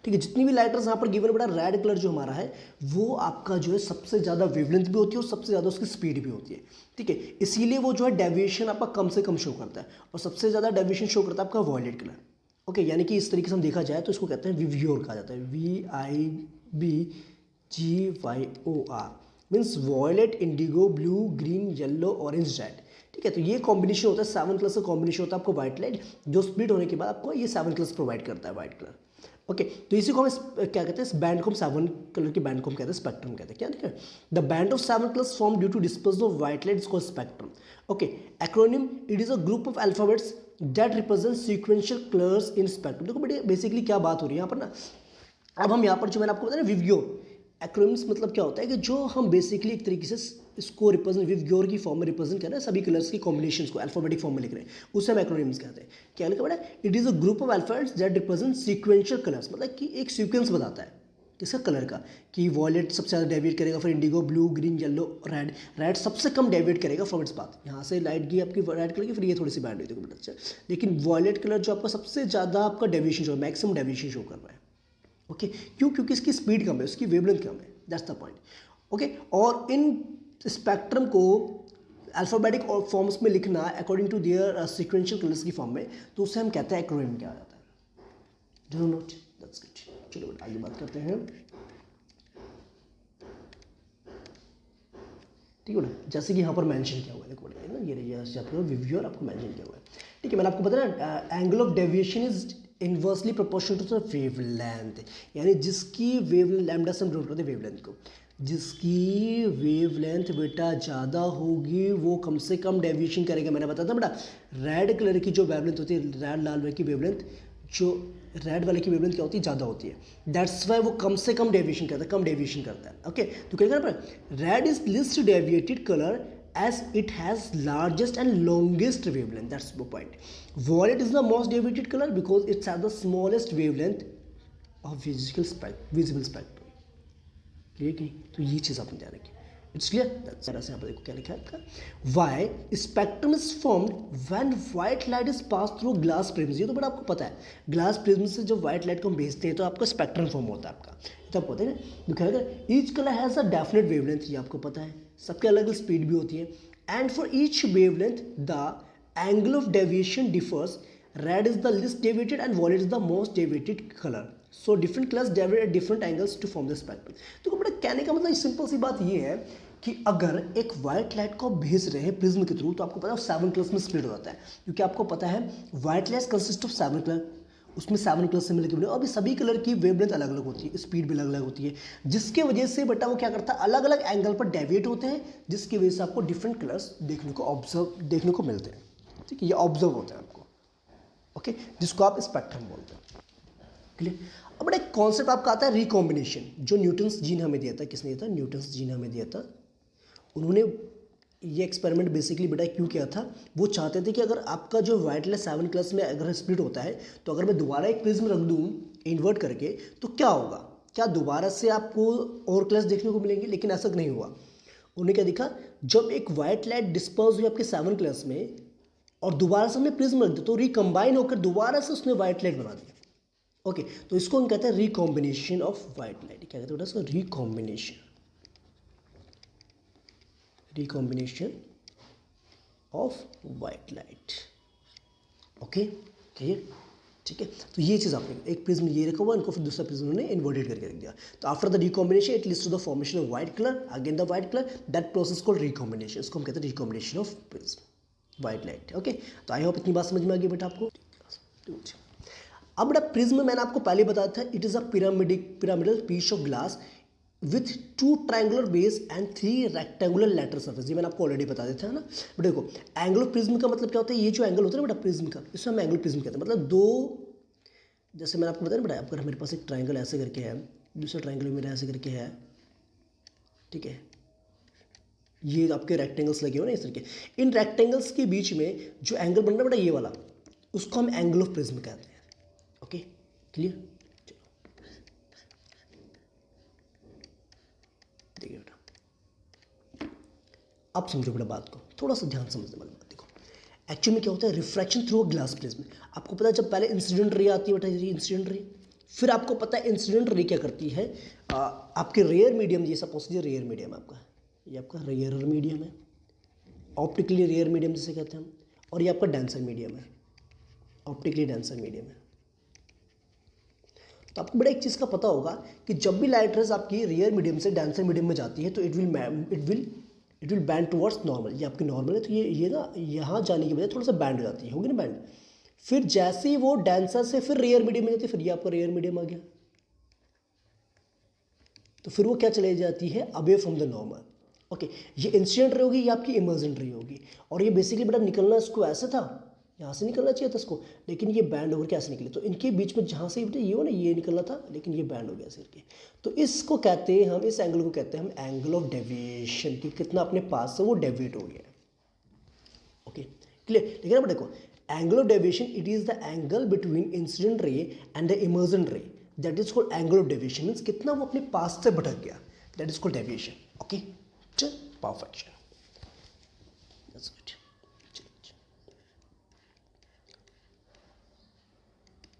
ठीक है। जितनी भी लाइटर्स यहाँ पर गिवन बेटा, रेड कलर जो हमारा है वो आपका जो है सबसे ज़्यादा वेवलेंथ भी होती है और सबसे ज़्यादा उसकी स्पीड भी होती है, ठीक है। इसीलिए वो जो है डेविएशन आपका कम से कम शो करता है और सबसे ज़्यादा डेविएशन शो करता है आपका वॉयलेट कलर। ओके, यानी कि इस तरीके से हम देखा जाए तो इसको कहते हैं विव्योर कहा जाता है, VIBGYOR, means violet, indigo, blue, green, yellow, orange, red, ठीक है। तो ये कॉम्बिनेशन होता है 7 कलर्स का कॉम्बिनेशन होता है आपको व्हाइट लाइट, जो स्प्लिट होने के बाद आपको ये 7 कलर्स प्रोवाइड करता है व्हाइट कलर। ओके, तो इसी को हम क्या कहते हैं, इस बैंड को हम 7 कलर के बैंड को हम कहते हैं स्पेक्ट्रम कहते हैं, क्या ठीक है। The band of 7 colours form due to dispersion of white light is called spectrum. Okay, acronym, it is a group of alphabets that represent sequential colours in spectrum. देखो बेटे बेसिकली क्या बात हो रही है यहाँ पर ना, अब हम यहाँ पर जो मैंने आपको बताया ना विवग्यो, एक्रोनिम्स मतलब क्या होता है कि जो हम बेसिकली एक तरीके से इसको रिप्रेजेंट विवग्योर की फॉर्म में रिप्रेजेंट कर रहे हैं, सभी कलर्स के कॉम्बिनेशंस को अल्फाबेटिक फॉर्म में लिख रहे हैं, उसे हम एक्रोनिम्स कहते हैं। क्या लिखा बेटा, it is a group of alphabets that represent sequential colours, मतलब कि एक सीक्वेंस बताता है किसका, कलर का, कि वॉयलेट सबसे ज़्यादा डेविएट करेगा, फिर Indigo, blue, green, yellow, red, red सबसे कम डेविएट करेगा फ्रॉम इट्स पाथ। यहाँ से लाइट गई आपकी रेड कलर की, फिर ये थोड़ी सी बैंड हुई, देखो बेटा अच्छा, लेकिन वॉयलेट कलर जो आपका सबसे ज़्यादा आपका deviation show, maximum deviation show कर रहा है। ओके, क्यों, क्योंकि इसकी स्पीड कम है, उसकी वेवलेंथ कम है, दैट्स द पॉइंट। ओके, और इन स्पेक्ट्रम को अल्फाबेटिक और फॉर्म्स में लिखना according to their sequential colours की फॉर्म में, तो उसे हम कहते हैं एक्रोनिम क्या जाता है। Do not, that's good. चलो आगे बात करते हैं, ठीक है ना, जैसे कि यहाँ पर मेंशन किया हुआ है, देखो ना ये चैप्टर में विव्यूअर आपको मेंशन किया हुआ है, ठीक है। मैंने आपको बताया ना, angle of deviation is inversely proportional to the wavelength, यानी जिसकी वेवलेंथ, लैम्डा से हम डिनोट करते हैं वेवलेंथ को, जिसकी वेवलेंथ बेटा ज़्यादा होगी वो कम से कम डेविएशन करेगा। मैंने बताया था बेटा, रेड कलर की जो वेवलेंथ होती है, रेड लाल रंग की वेवलेंथ, जो रेड वाले की वेवलेंथ क्या होती है, ज़्यादा होती है, दैट्स वाई वो कम से कम डेविएशन करता है, कम डेविएशन करता है। ओके, तो क्या करना पड़ेगा, red is list deviated colour as it has largest and longest wavelength, that's the point. Violet is the most deviated color because it has the smallest wavelength of visible spectrum. Clear की, तो ये चीज़ आपने ध्यान रखी, इट्स क्लियर। जरा से यहाँ पर देखो क्या लिखा है आपका, why spectrum is formed when white light is pass through glass prism. ये तो बड़ा आपको पता है, ग्लास प्रिज्म से जब व्हाइट लाइट को हम भेजते हैं तो आपका स्पेक्ट्रम फॉर्म होता है आपका, तो आपको पता है ना। तो क्या है, each colour has a definite wavelength, ये आपको पता है, सबके अलग अलग स्पीड भी होती है, and for each wavelength the angle of deviation differs, red is the least deviated and violet is the most deviated colour, so different colours deviate at different angles to form the spectrum. तो बड़ा कहने का मतलब सिंपल सी बात ये है कि अगर एक व्हाइट लाइट को भेज रहे हैं प्रिज्म के थ्रू, तो आपको पता है 7 कलर्स में स्प्लिट हो जाता है, क्योंकि आपको पता है white light consist of 7 colour, उसमें 7 कलर से मिलकर बने, और अभी सभी कलर की वेवलेंथ अलग अलग होती है, स्पीड भी अलग अलग होती है, जिसके वजह से बेटा वो क्या करता है, अलग अलग एंगल पर डेविएट होते हैं, जिसकी वजह से आपको डिफरेंट कलर्स देखने को मिलते हैं, ठीक है, ये ऑब्जर्व होता है आपको। ओके, जिसको आप स्पेक्ट्रम बोलते हैं, क्लियर। अब बड़ा एक कॉन्सेप्ट आपका आता है रिकॉम्बिनेशन, जो न्यूटन्स जीन हमें दिया था, किसने दिया था, न्यूटन्स जीन हमें दिया था। उन्होंने ये एक्सपेरिमेंट बेसिकली बेटा क्यों किया था, वो चाहते थे कि अगर आपका जो व्हाइट लाइट 7 कलर्स में अगर स्प्लिट होता है, तो अगर मैं दोबारा एक प्रिज्म रख दूँ इन्वर्ट करके, तो क्या होगा, क्या दोबारा से आपको और कलर्स देखने को मिलेंगे, लेकिन ऐसा नहीं हुआ। उन्होंने क्या देखा, जब एक व्हाइट लाइट डिस्पर्स हुई आपके 7 कलर्स में और दोबारा से हमने प्रिज्म रख दिया, तो रिकम्बाइन होकर दोबारा से उसने व्हाइट लाइट बना दिया। ओके, तो इसको हम कहते हैं रिकॉम्बिनेशन ऑफ व्हाइट लाइट, क्या कहते हैं बेटा इसको, recombination of white light. Okay, clear, ठीक है। तो ये चीज़ आपने एक प्रिज्म ये रखा हुआ, इनको फिर दूसरा प्रिज्म ने इन्वर्टेड करके रख दिया, तो after the recombination it leads to the formation of white colour, again the white colour, that process called recombination, इसको हम कहते हैं recombination of prism white light. Okay, तो आई होप इतनी बात समझ में आ गई बेटा आपको। अब बेटा प्रिज्म मैंने आपको पहले बताया था, it is a pyramidal piece of glass with 2 triangular base and 3 rectangular lateral surface, ये मैंने आपको ऑलरेडी बता देता है ना। बट देखो एंगल ऑफ प्रिज्म का मतलब क्या होता है, ये जो एंगल होता है ना बेटा प्रिज्म का, इसे हम एंगल प्रिज्म कहते हैं, मतलब दो, जैसे मैंने आपको बताया ना बेटा, अगर मेरे पास एक ट्रायंगल ऐसे करके है, दूसरा ट्रायंगल मेरा ऐसे करके है, ठीक है, ये आपके रेक्टेंगल्स लगे हो ना इस तरीके, इन रेक्टेंगल्स के बीच में जो एंगल बन रहा है बेटा ये वाला, उसको हम एंगल ऑफ प्रिज्म कहते हैं। ओके, क्लियर, देखिए बेटा, अब समझो बेटा बात को, थोड़ा सा ध्यान समझने वाली बात देखो। एक्चुअली में क्या होता है, refraction through a glass prism, आपको पता है जब पहले इंसिडेंट रे आती है बेटा, ये इंसिडेंट रे, फिर आपको पता है इंसिडेंट रे क्या करती है, आपके रेयर मीडियम, ये सपोज कीजिए रेयर मीडियम आपका, ये आपका रेयर मीडियम है, ऑप्टिकली रेयर मीडियम जिसे कहते हैं हम, और ये आपका डेंसर मीडियम है, ऑप्टिकली डेंसर मीडियम है। तो आपको बड़ा एक चीज़ का पता होगा कि जब भी लाइट रेज आपकी रेयर मीडियम से डेंसर मीडियम में जाती है तो it will band towards normal. ये आपकी नॉर्मल है, तो ये ना यहाँ जाने की वजह थोड़ा सा बैंड हो जाती है, होगी ना बैंड। फिर जैसे ही वो डेंसर से फिर रेयर मीडियम में जाती है, फिर ये आपका रेयर मीडियम आ गया, तो फिर वो क्या चले जाती है, away from the normal. Okay, ये इंसिडेंट रे होगी, ये आपकी इमर्जेंट रे होगी। और ये बेसिकली बेटा निकलना इसको ऐसे था, यहाँ से निकलना चाहिए था इसको, लेकिन ये बैंड होकर कैसे निकले, तो इनके बीच में जहाँ से बेटा ये हो ना, ये निकलना था, लेकिन ये बैंड हो गया सिर के। तो इसको कहते हैं हम, इस एंगल को कहते हैं हम एंगल ऑफ डेविएशन, कि कितना अपने पास से वो डेविएट हो गया। Okay clear. लेकिन अब देखो, angle of deviation it is the angle between incident ray and the emergent रे, that is called angle of deviation. Means कितना वो अपने पास से भटक गया, that is called deviation. Okay, perfection, that's good.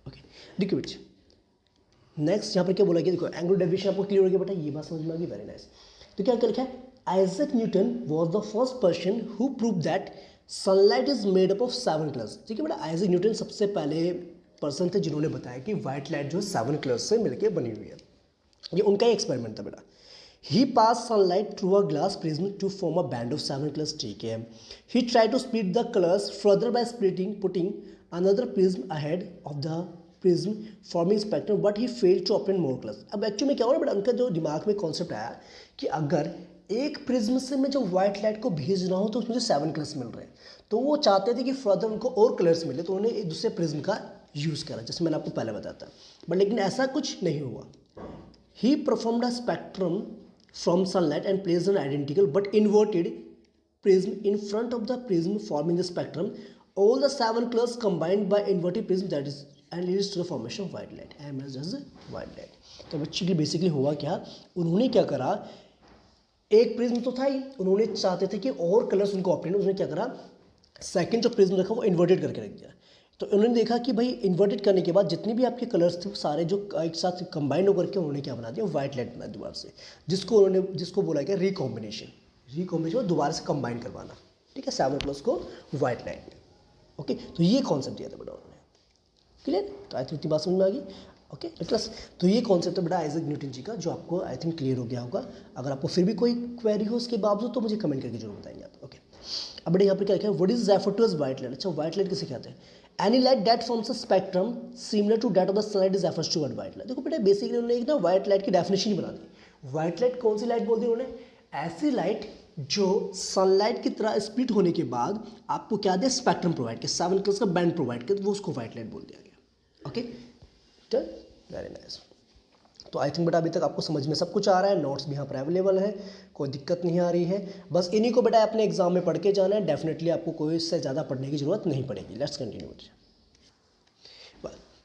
Okay, देखिए बेटा नेक्स्ट यहाँ पर क्या बोला गया, देखो एंगल ऑफ डेविएशन आपको क्लियर हो गया बेटा, ये बात समझ में आ गई, वेरी नाइस। तो क्या लिखा है, Isaac Newton was the first person who prove that sunlight is made up of 7 colours. ठीक है बेटा, आइजैक न्यूटन सबसे पहले पर्सन थे जिन्होंने बताया कि व्हाइट लाइट जो है 7 कलर्स से मिलकर बनी हुई है। ये उनका ही एक्सपेरिमेंट था बेटा। He pass sunlight through a glass prism to form a band of 7 colours. ठीक है, he try to split the colours further by putting another prism ahead of the prism forming spectrum, but he failed to obtain more colours. अब एक्चुअली में क्या हो रहा है बेटा, उनका जो दिमाग में कॉन्सेप्ट आया कि अगर एक प्रिज्म से मैं जो व्हाइट लाइट को भेज रहा हूँ तो मुझे 7 कलर्स मिल रहे हैं, तो वो चाहते थे कि फर्दर उनको और कलर्स मिले, तो उन्होंने एक दूसरे प्रिज्म का यूज़ करा, जैसे मैंने आपको पहले बताया था। बट लेकिन ऐसा कुछ नहीं हुआ। He performed a spectrum from sunlight and placed an identical but inverted prism in front of the prism forming the spectrum. All the 7 colors combined by inverted prism, that is and leads to the formation of white light, and as white light. तो बच्चे बेसिकली हुआ क्या, उन्होंने क्या करा, एक प्रिज्म तो था ही, उन्होंने चाहते थे कि और कलर्स उनको ऑप्टेन, उन्होंने क्या करा, सेकंड जो प्रिज्म रखा वो इन्वर्टेड करके रख दिया। तो उन्होंने देखा कि भाई इन्वर्टेड करने के बाद जितने भी आपके कलर्स थे वो सारे जो एक साथ कंबाइन होकर के उन्होंने क्या बना दिया, व्हाइट लाइट बना दोबारा से, जिसको बोला गया रिकॉम्बिनेशन दोबारा से कंबाइन करवाना। ठीक है, 7 कलर्स को व्हाइट लाइट में। ओके, तो ये कॉन्सेप्ट दिया था बेटा उन्होंने, क्लियर। तो आई थिंक इतनी बात समझ में आ गई। ओके प्लस, तो ये कॉन्सेप्ट है बेटा आइजैक न्यूटन जी का, जो आपको आई थिंक क्लियर हो गया होगा। अगर आपको फिर भी कोई क्वेरी हो उसके बावजूद तो मुझे कमेंट करके जरूर बताएंगे आप। ओके, अब बेटा यहाँ पर क्या लिखा है, what is refer to as white light. अच्छा, व्हाइट लाइट किसे कहते हैं, any light that forms a spectrum similar to that of the sunlight is refers to white light. देखो बेटा बेसिकली उन्होंने एक ना व्हाइट लाइट की डेफिनेशन बना दी। व्हाइट लाइट कौन सी लाइट बोल दी उन्होंने, ऐसी लाइट जो सनलाइट की तरह स्प्लिट होने के बाद आपको क्या दे, स्पेक्ट्रम प्रोवाइड किया, 7 कलर्स का बैंड प्रोवाइड किया, तो वो उसको व्हाइट लाइट बोल दिया गया। Okay, done, very nice. तो आई थिंक बेटा अभी तक आपको समझ में सब कुछ आ रहा है, नोट्स भी यहाँ पर अवेलेबल है, कोई दिक्कत नहीं आ रही है। बस इन्हीं को बेटा अपने एग्जाम में पढ़ के जाना है, डेफिनेटली आपको कोई इससे ज़्यादा पढ़ने की जरूरत नहीं पड़ेगी। Let's continue.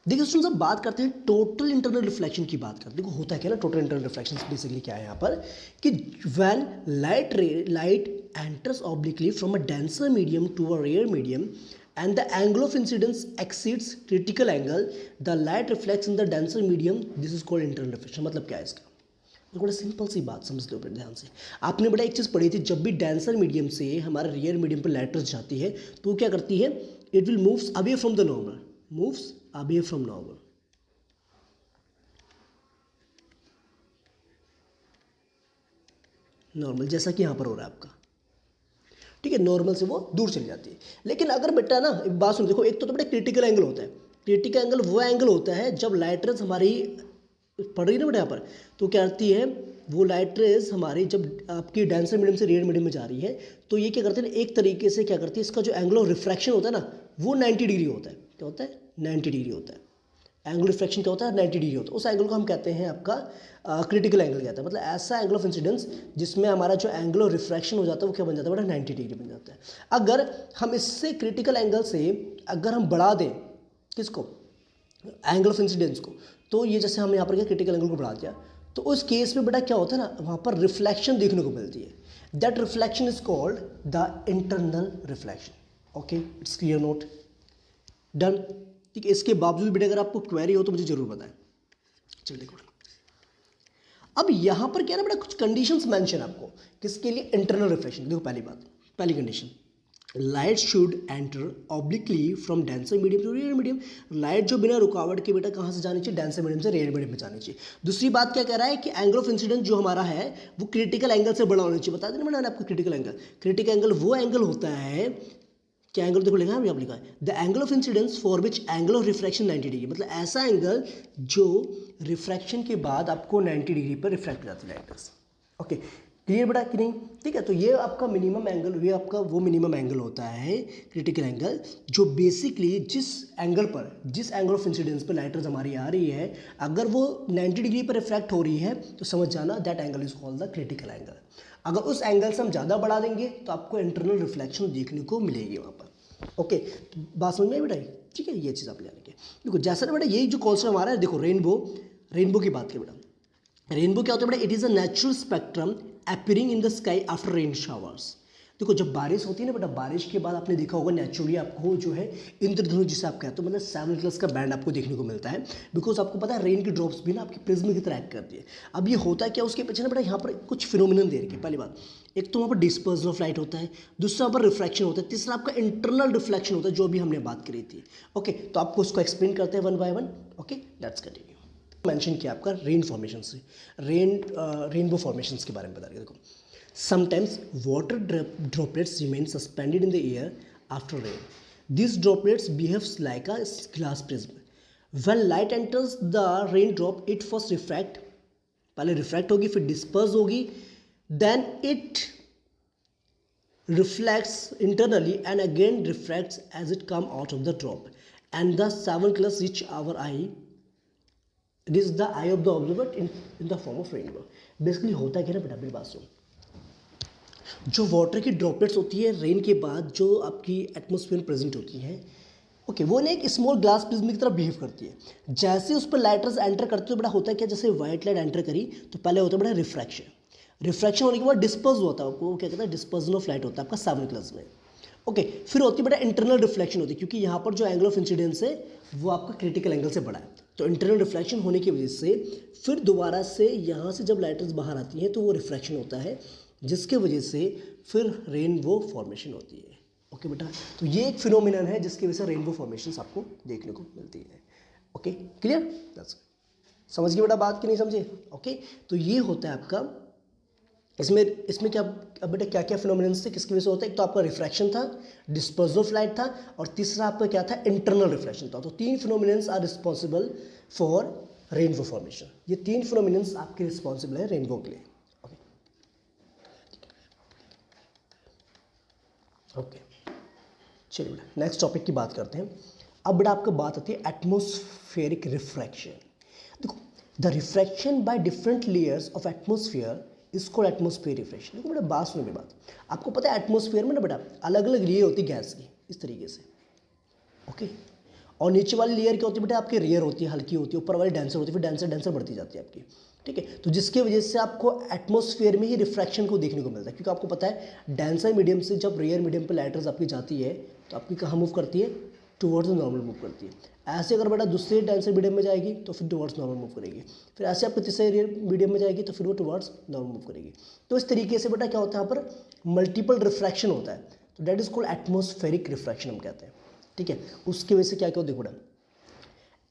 देखिए स्टूडेंट्स, अब बात करते हैं टोटल इंटरनल रिफ्लेक्शन की बात करते हैं। देखो होता है क्या ना, टोटल इंटरनल रिफ्लेक्शन बेसिकली क्या है यहाँ पर, कि when light enters obliquely from a denser medium to a rare medium and the angle of incidence exceeds critical angle, the light reflects in the denser medium, this is called internal reflection. मतलब क्या है इसका, तो बड़ा सिंपल सी बात समझ लो ध्यान से। आपने बड़ा एक चीज़ पढ़ी थी, जब भी डेंसर मीडियम से हमारे रियर मीडियम पर लाइट जाती है तो क्या करती है, it will moves away from the normal, moves away from normal। Normal जैसा कि यहाँ पर हो रहा है आपका, ठीक है, नॉर्मल से वो दूर चली जाती है। लेकिन अगर बेटा ना एक बात सुनो, देखो एक तो बेटा क्रिटिकल एंगल होता है। क्रिटिकल एंगल वो एंगल होता है जब लाइट रेज हमारी पड़ रही है ना बेटा यहाँ पर, तो क्या करती है वो लाइट रेज हमारी जब आपकी डेंसर मीडियम से रेयर मीडियम में जा रही है, तो ये क्या करते हैं एक तरीके से क्या करती है, इसका जो एंगल ऑफ रिफ्रैक्शन होता है ना वो 90 डिग्री होता है। क्या होता है, 90 डिग्री होता है। एंगल रिफ्रैक्शन क्या होता है, 90 डिग्री होता है। उस एंगल को हम कहते हैं आपका क्रिटिकल एंगल कहता है। मतलब ऐसा एंगल ऑफ इंसिडेंस जिसमें हमारा जो एंगल ऑफ रिफ्रैक्शन हो जाता है वो क्या बन जाता है बेटा, 90 डिग्री बन जाता है। अगर हम इससे क्रिटिकल एंगल से अगर हम बढ़ा दें किसको, एंगल ऑफ इंसिडेंस को, तो ये जैसे हमने यहाँ पर क्या क्रिटिकल एंगल को बढ़ा दिया, तो उस केस में बेटा क्या होता है ना, वहाँ पर रिफ्लेक्शन देखने को मिलती है। That reflection is called the internal reflection. Okay, it's clear note, done. ठीक है, इसके बावजूद बेटा अगर आपको क्वेरी हो तो मुझे जरूर बताएं। चलिए देखो, अब यहाँ पर क्या है ना बेटा, कुछ कंडीशंस मेंशन आपको किसके लिए, इंटरनल रिफ्लेक्शन। देखो पहली बात, पहली condition, light should enter obliquely from denser medium to rare medium. Light जो बिना रुकावट के बेटा कहाँ से जानी चाहिए, डेंसर मीडियम से रेयर मीडियम में जानी चाहिए। दूसरी बात क्या कह रहा है कि एंगल ऑफ इंसिडेंस जो हमारा है वो क्रिटिकल एंगल से बड़ा होना चाहिए। बता देना मैंने आपको क्रिटिकल एंगल, क्रिटिकल एंगल वो एंगल होता है, क्या एंगल देखो लिखा है, यहाँ लिखा है the angle of incidence for which angle of refraction 90 degree, मतलब ऐसा एंगल जो रिफ्रैक्शन के बाद आपको 90 डिग्री पर रिफ्रैक्ट हो जाती है लाइट। ओके, क्लियर बेटा कि नहीं, ठीक है। तो ये आपका मिनिमम एंगल, ये आपका वो मिनिमम एंगल होता है क्रिटिकल एंगल, जो बेसिकली जिस एंगल पर, जिस एंगल ऑफ इंसिडेंस पर लाइट रेज हमारी आ रही है, अगर वो 90 डिग्री पर रिफ्रैक्ट हो रही है तो समझ जाना that angle is called the critical angle. अगर उस एंगल से हम ज़्यादा बढ़ा देंगे तो आपको इंटरनल रिफ्लेक्शन देखने को मिलेगी वहाँ पर। ओके, तो बात समझ में आई बेटा, ठीक है, ये चीज़ आप जानेंगे। देखो जैसा ना बेटा यही जो कॉन्सेप्ट हमारा है, देखो रेनबो की बात करें बेटा, रेनबो क्या होता है बेटा, it is a natural spectrum appearing in the sky after rain showers. देखो जब बारिश होती है ना बेटा, बारिश के बाद आपने देखा होगा नेचुरली आपको जो है इंद्रधनुष जिसे आप कहते हो, मतलब 7 कलर्स का बैंड आपको देखने को मिलता है, बिकॉज आपको पता है रेन की ड्रॉप्स भी ना आपकी प्रिज्म की तरह एक्ट करती है। अब ये होता है क्या, उसके पीछे ना बेटा यहाँ पर कुछ फिनोमिनन दे रखे। पहली बात, एक तो वहाँ पर डिस्पर्जन ऑफ लाइट होता है, दूसरा वहाँ पर रिफ्रैक्शन होता है, तीसरा आपका इंटरनल रिफ्लेक्शन होता है जो अभी हमने बात करी थी। ओके, तो आपको उसको एक्सप्लेन करते हैं one by one. Okay, let's continue. Mention किया आपका रेन फॉर्मेशन से, रेनबो फॉर्मेशंस के बारे में बता रहे। देखो sometimes water droplets remain suspended in the air after rain. These droplets behaves like a glass prism. When light enters the raindrop, it first refract, पहले रिफ्रैक्ट होगी फिर डिस्पर्स होगी, then it reflects internally and again refracts as it come out of the drop, and the 7 colors reach our eye. It is the eye of the observer in the form of rainbow. Basically होता क्या ना बेटा, मेरी बात सुन, जो वाटर की ड्रॉपलेट्स होती है रेन के बाद जो आपकी एटमॉस्फेयर में प्रेजेंट होती हैं, ओके, वो ना एक स्मॉल ग्लास प्रिज्म की तरह बिहेव करती है। जैसे उस पर लाइट रेज एंटर करते हो बड़ा होता है क्या, जैसे वाइट लाइट एंटर करी तो पहले होता है बड़ा रिफ्रैक्शन, रिफ्रैक्शन होने के बाद डिस्पर्स होता है, वो क्या कहता है, डिस्पर्जन ऑफ लाइट होता है आपका 7 कलर्स में। ओके, फिर होती है बेटा इंटरनल रिफ्लेक्शन होती है, क्योंकि यहाँ पर जो एंगल ऑफ इंसिडेंस है वो आपका क्रिटिकल एंगल से बड़ा है, तो इंटरनल रिफ्लेक्शन होने की वजह से फिर दोबारा से यहाँ से जब लाइट रेज बाहर आती हैं तो वो रिफ्रैक्शन होता है, जिसके वजह से फिर रेनबो फॉर्मेशन होती है। ओके बेटा, तो ये एक फिनोमिनन है जिसकी वजह से रेनबो फॉर्मेशंस आपको देखने को मिलती है। ओके, क्लियर, दैट्स, समझ गए बेटा बात कि नहीं समझे। ओके, तो ये होता है आपका, इसमें क्या, अब बेटा क्या क्या फिनोमिनन्स थे, किसकी वजह से होता है, एक तो आपका रिफ्रैक्शन था, डिस्पर्जन ऑफ लाइट था, और तीसरा आपका क्या था, इंटरनल रिफ्लेक्शन था। तो 3 phenomenons are responsible for rainbow formation. ये 3 फिनोमिनन्स आपके रिस्पॉन्सिबल है रेनबो के लिए। ओके, चलिए बेटा नेक्स्ट टॉपिक की बात करते हैं। अब बेटा आपको बात आती है एटमॉस्फेरिक रिफ्रैक्शन। देखो the refraction by different layers of atmosphere is called atmosphere refraction. देखो बेटा बात सुनो मेरी बात, आपको पता है एटमॉस्फेयर में ना बेटा अलग अलग लेयर होती है गैस की, इस तरीके से। ओके, और नीचे वाली लेयर क्या होती है बेटा, आपकी रेयर होती है, हल्की होती है, ऊपर वाली डेंसर होती है, फिर डेंसर बढ़ती जाती है आपकी, ठीक है। तो जिसकी वजह से आपको एटमॉस्फेयर में ही रिफ्रैक्शन को देखने को मिलता है, क्योंकि आपको पता है डेंसर मीडियम से जब रेयर मीडियम पर लाइट रेज आपकी जाती है तो आपकी कहाँ मूव करती है, टुवर्ड्स नॉर्मल मूव करती है। ऐसे अगर बेटा दूसरे डेंसर मीडियम में जाएगी तो फिर टुवर्ड्स नॉर्मल मूव करेगी, फिर ऐसे आपको तीसरे रेयर मीडियम में जाएगी तो फिर वो टुवर्ड्स नॉर्मल मूव करेगी। तो इस तरीके से बेटा क्या होता है यहाँ पर मल्टीपल रिफ्रैक्शन होता है, तो that is called atmospheric refraction हम कहते हैं, ठीक है। उसकी वजह से क्या क्या देखो बेटा,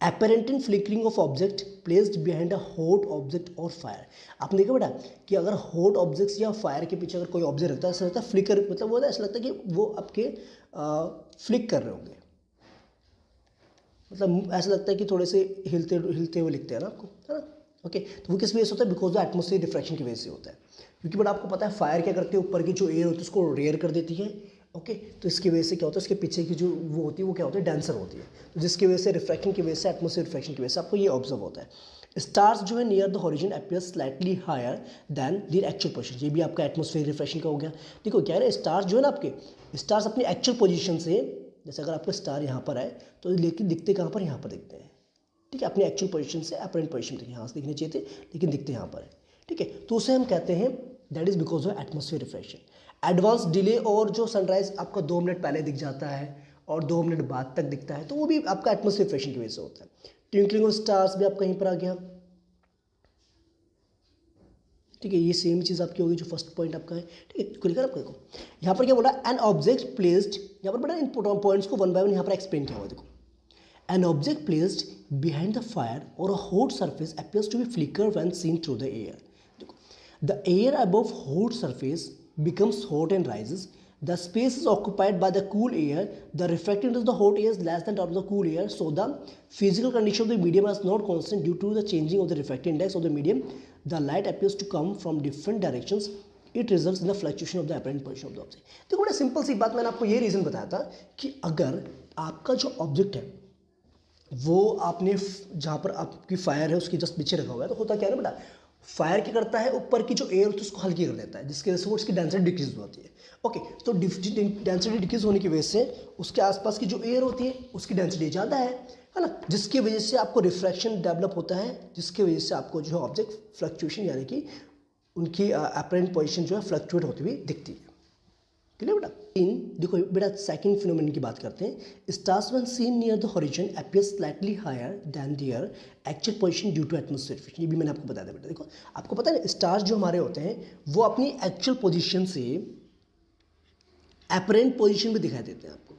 apparent in flickering of object placed behind a hot object or fire। आपने देखा बेटा कि अगर hot objects या फायर के पीछे अगर कोई ऑब्जेक्ट रहता है, ऐसा लगता है फ्लिकर, मतलब वो ऐसा लगता है कि वो आपके फ्लिक कर रहे होंगे, मतलब ऐसा लगता है कि थोड़े से हिलते हुए लिखते हैं ना आपको, है ना। ओके, तो वो किस वजह से होता है, बिकॉज ऑफ एटमॉस्फेयर रिफ्रैक्शन की वजह से होता है। क्योंकि बट आपको पता है फायर क्या करती है, ऊपर की जो एयर होती है उसको रेयर कर देती है। ओके, तो इसकी वजह से क्या होता है, उसके पीछे की जो वो होती है वो क्या होती है, डेंसर होती है, तो जिसकी वजह से रिफ्रैक्शन की वजह से, एटमॉस्फेयर रिफ्रैक्शन की वजह से आपको ये ऑब्जर्व होता है। स्टार्स जो है near the horizon appear slightly higher than their actual position, ये भी आपका एटमॉस्फेयर रिफ्रैक्शन का हो गया। देखो क्या है, स्टार्स जो है ना आपके, स्टार्स अपनी एक्चुअल पोजीशन से, जैसे अगर आपका स्टार यहाँ पर है तो लेकिन दिखते कहाँ पर, यहाँ पर दिखते हैं, ठीक है, अपनी एक्चुअल पोजीशन से अपरेंट पोजीशन तक यहाँ से दिखने चाहिए थे लेकिन दिखते यहाँ पर है, ठीक है। तो उसे हम कहते हैं that is because of atmosphere refraction. Advance delay, और जो सनराइज आपका 2 मिनट पहले दिख जाता है और 2 मिनट बाद तक दिखता है, तो वो भी आपका एटमॉस्फेयर रिफ्रैक्शन की वजह से होता है। ट्विंकलिंग ऑफ स्टार्स भी आपका यहीं पर आ गया, ठीक है, ये सेम चीज़ आपकी होगी जो फर्स्ट पॉइंट आपका है। ठीक है, क्लियर आपको देखो यहाँ पर क्या बोला, एन ऑब्जेक्ट प्लेस्ड, यहाँ पर बड़ा इन पॉइंट्स को वन बाय वन यहाँ पर एक्सप्लेन किया हुआ। देखो, an object placed behind the fire और a hot surface appears to be flicker when seen through the air. देखो, the air above hot surface becomes hot and rises. The space is occupied by the cool air. The refractive index of the hot air is less than that of the cool air. So the physical condition of the medium is not constant due to the changing of the refractive index of the medium. The light appears to come from different directions. It results in the fluctuation of the apparent position of the object. देखो बड़ा सिंपल सी बात, मैंने आपको ये रीज़न बताया था कि अगर आपका जो ऑब्जेक्ट है वो आपने जहाँ पर आपकी फायर है उसके जस्ट पीछे रखा हुआ है, तो होता क्या है ना बेटा, फायर क्या करता है, ऊपर की जो एयर होती है उसको हल्की कर देता है, जिसकी वजह से वो उसकी डेंसिटी डिक्रीज होती है। ओके, तो डेंसिटी डिक्रीज होने की वजह से उसके आसपास की जो एयर होती है उसकी डेंसिटी ज़्यादा है ना, जिसकी वजह से आपको रिफ्रैक्शन डेवलप होता है, जिसकी वजह से आपको जो है ऑब्जेक्ट फ्लक्चुएशन यानी कि उनकी अपरेंट पोजिशन जो है फ्लक्चुएट होती हुई दिखती है। क्लियर बेटा। देखो बेटा, सेकंड फिनोमेनन की बात करते हैं। Stars when seen near the horizon appear slightly higher than their actual position due to atmosphere friction. ये भी मैंने आपको बताया था बेटा। देखो, आपको पता है स्टार्स जो हमारे होते हैं वो अपनी एक्चुअल पोजीशन से अपरेंट पोजीशन में दिखाई देते हैं आपको।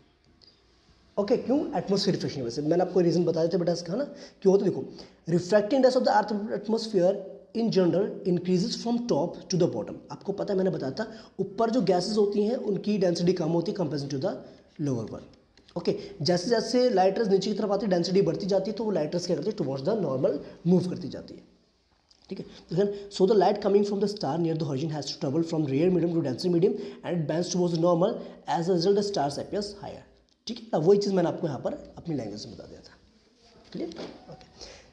ओके, क्यों? एटमॉस्फेयर रिफ्लेक्शन की वजह से। मैंने आपको रीजन बताया था बेटा इसका ना, क्यों होता है। देखो, refractive index of the earth atmosphere in general increases from top to the bottom. आपको पता है, मैंने बताया था ऊपर जो गैसेज होती हैं उनकी डेंसिटी कम होती है comparison to the lower one. Okay, जैसे जैसे लाइट रेज नीचे की तरफ आती है डेंसिटी बढ़ती जाती है, तो वो लाइट रेज क्या करती है, टुवर्ड्स द नॉर्मल मूव करती जाती है। ठीक है, तो so the light coming from the star near the horizon has to travel from rare medium to denser medium and it bends towards normal, as a result the stars appears higher. ठीक है, वही चीज़ मैंने आपको यहाँ पर अपनी लैंग्वेज में बता दिया था। क्लियर? ओके,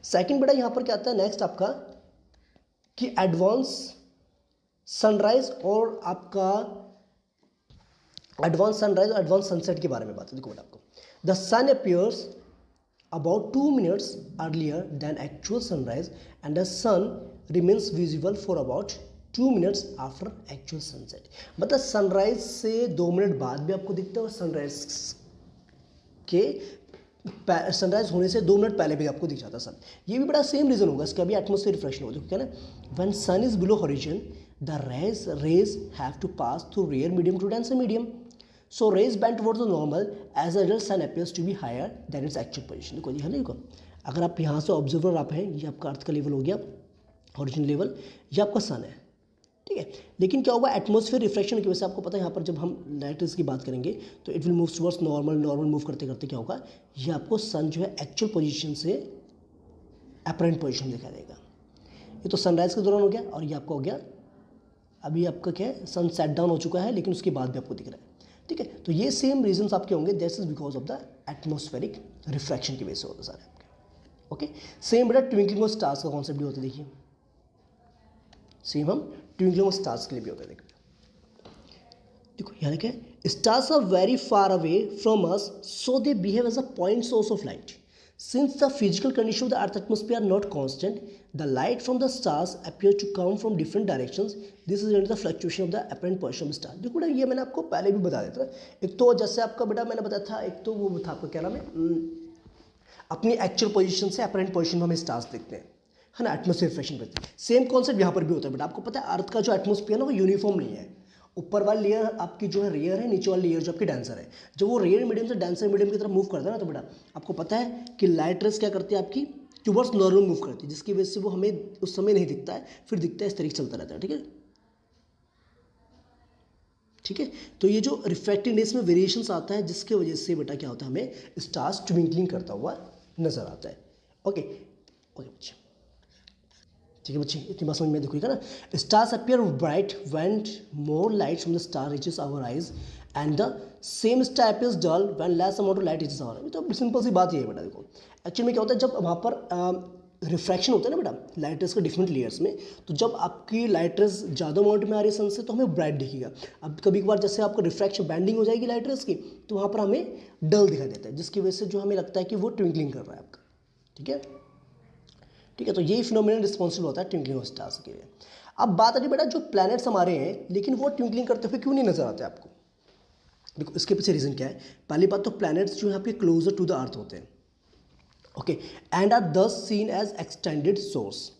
सेकंड बेटा यहाँ पर क्या आता है नेक्स्ट आपका कि एडवांस सनराइज और आपका एडवांस सनराइज और एडवांस सनसेट के बारे में बात है। देखो बेटा, आपको the sun appears about 2 minutes earlier than actual sunrise and the sun remains visible for about 2 minutes after actual sunset। मतलब सनराइज से 2 मिनट बाद भी आपको दिखता है और सनराइज होने से 2 मिनट पहले भी आपको दिख जाता है सन। ये भी बड़ा सेम रीजन होगा इसका भी, एटमॉस्फेयर रिफ्लेक्शन होगा। देखो क्या ना, when sun is below horizon the rays have to pass through rare medium to denser medium, so rays bend towards the normal, as a result sun appears to be higher than its actual position। देखो ये देखो, अगर आप यहाँ से ऑब्जर्वर आप हैं, ये आपका अर्थ का लेवल हो गया ओरिजिन लेवल, ये आपका सन है। ठीक है, लेकिन क्या होगा, एटमॉस्फेयर रिफ्लेक्शन की वजह से आपको पता है यहाँ पर जब हम लाइट रेज की बात करेंगे तो it will move towards normal move करते करते क्या होगा, ये आपको सन जो है एक्चुअल पोजिशन से अपरेंट पोजिशन दिखा देगा। ये तो सनराइज के दौरान हो गया, और ये आपका हो गया अभी आपका क्या है, सन सेट डाउन हो चुका है लेकिन उसके बाद भी आपको दिख रहा है। ठीक है, तो ये सेम रीजंस आपके होंगे, this is because of the atmospheric refraction की वजह से होता है सारे आपके। ओके, सेम बेटा ट्विंकलिंग ऑफ स्टार्स का कॉन्सेप्ट भी होता है। देखिए, सेम हम ट्विंकलिंग ऑफ स्टार्स के लिए भी होता है। देखो यहाँ क्या है, stars are very far away from us so they behave as a point source of light. Since the physical conditions of the Earth's atmosphere are not constant, the light from the stars appears to come from different directions. This is due to the fluctuation of the apparent position of the star। देखो बेटा, ये मैंने आपको पहले भी बता दिया था। एक तो जैसे आपका बेटा मैंने बताया था, एक तो वो था आपका क्या नाम है, अपनी एक्चुअल पोजीशन से अपरेंट पोजीशन में हमें स्टार्स दिखते हैं, है ना, एटमॉस्फेयर रिफ्लेक्शन करते हैं। सेम कॉन्सेप्ट यहाँ पर भी होता है बेटा। आपको पता है अर्थ का जो एटमॉस्फेयर ना वो यूनिफॉर्म नहीं है, ऊपर वाली लेयर आपकी जो है रेयर है, नीचे वाली लेयर जो आपकी डेंसर है। जब वो रेयर मीडियम से डेंसर मीडियम की तरफ मूव करता है ना, तो बेटा आपको पता है कि लाइट रेस क्या करती है आपकी टुवर्ड्स नॉर्मल मूव करती है, जिसकी वजह से वो हमें उस समय नहीं दिखता है, फिर दिखता है इस तरीके से चलता रहता है। ठीक है, ठीक है, तो ये जो रिफ्रैक्टिव इंडेक्स में वेरिएशंस आता है, जिसके वजह से बेटा क्या होता है, हमें स्टार्स ट्विंकलिंग करता हुआ नजर आता है। ओके ओके बच्चे, ठीक है बच्चे, इतनी बात समझ में देखिएगा ना। Stars appear bright when more light from the star reaches our eyes and the same star appears dull when less amount of light reaches our eyes. तो सिंपल सी बात ये है बेटा। देखो एक्चुअली में क्या होता है, जब वहाँ पर रिफ्रैक्शन होता है ना बेटा लाइट रेज के डिफरेंट लेयर्स में, तो जब आपकी लाइट रेज ज़्यादा अमाउंट में आ रही है सन से तो हमें ब्राइट दिखेगा। अब कभी कभार जैसे आपका रिफ्रैक्शन बैंडिंग हो जाएगी लाइट रेज की, तो वहाँ पर हमें डल दिखाई देता है, जिसकी वजह से जो हमें लगता है कि वो ट्विंकलिंग कर रहा है आपका। ठीक है, ठीक है, तो यही फिनोमिनन रिस्पॉन्सिबल होता है ट्विंकलिंग ऑफ स्टार्स के लिए। अब बात आती है बेटा, जो प्लैनेट्स हमारे हैं लेकिन वो ट्विंकलिंग करते हुए क्यों नहीं नजर आते आपको। देखो इसके पीछे रीजन क्या है। पहली बात तो प्लैनेट्स जो है आपके क्लोजर टू द अर्थ होते हैं, ओके, एंड आर दस सीन एज एक्सटेंडेड सोर्स।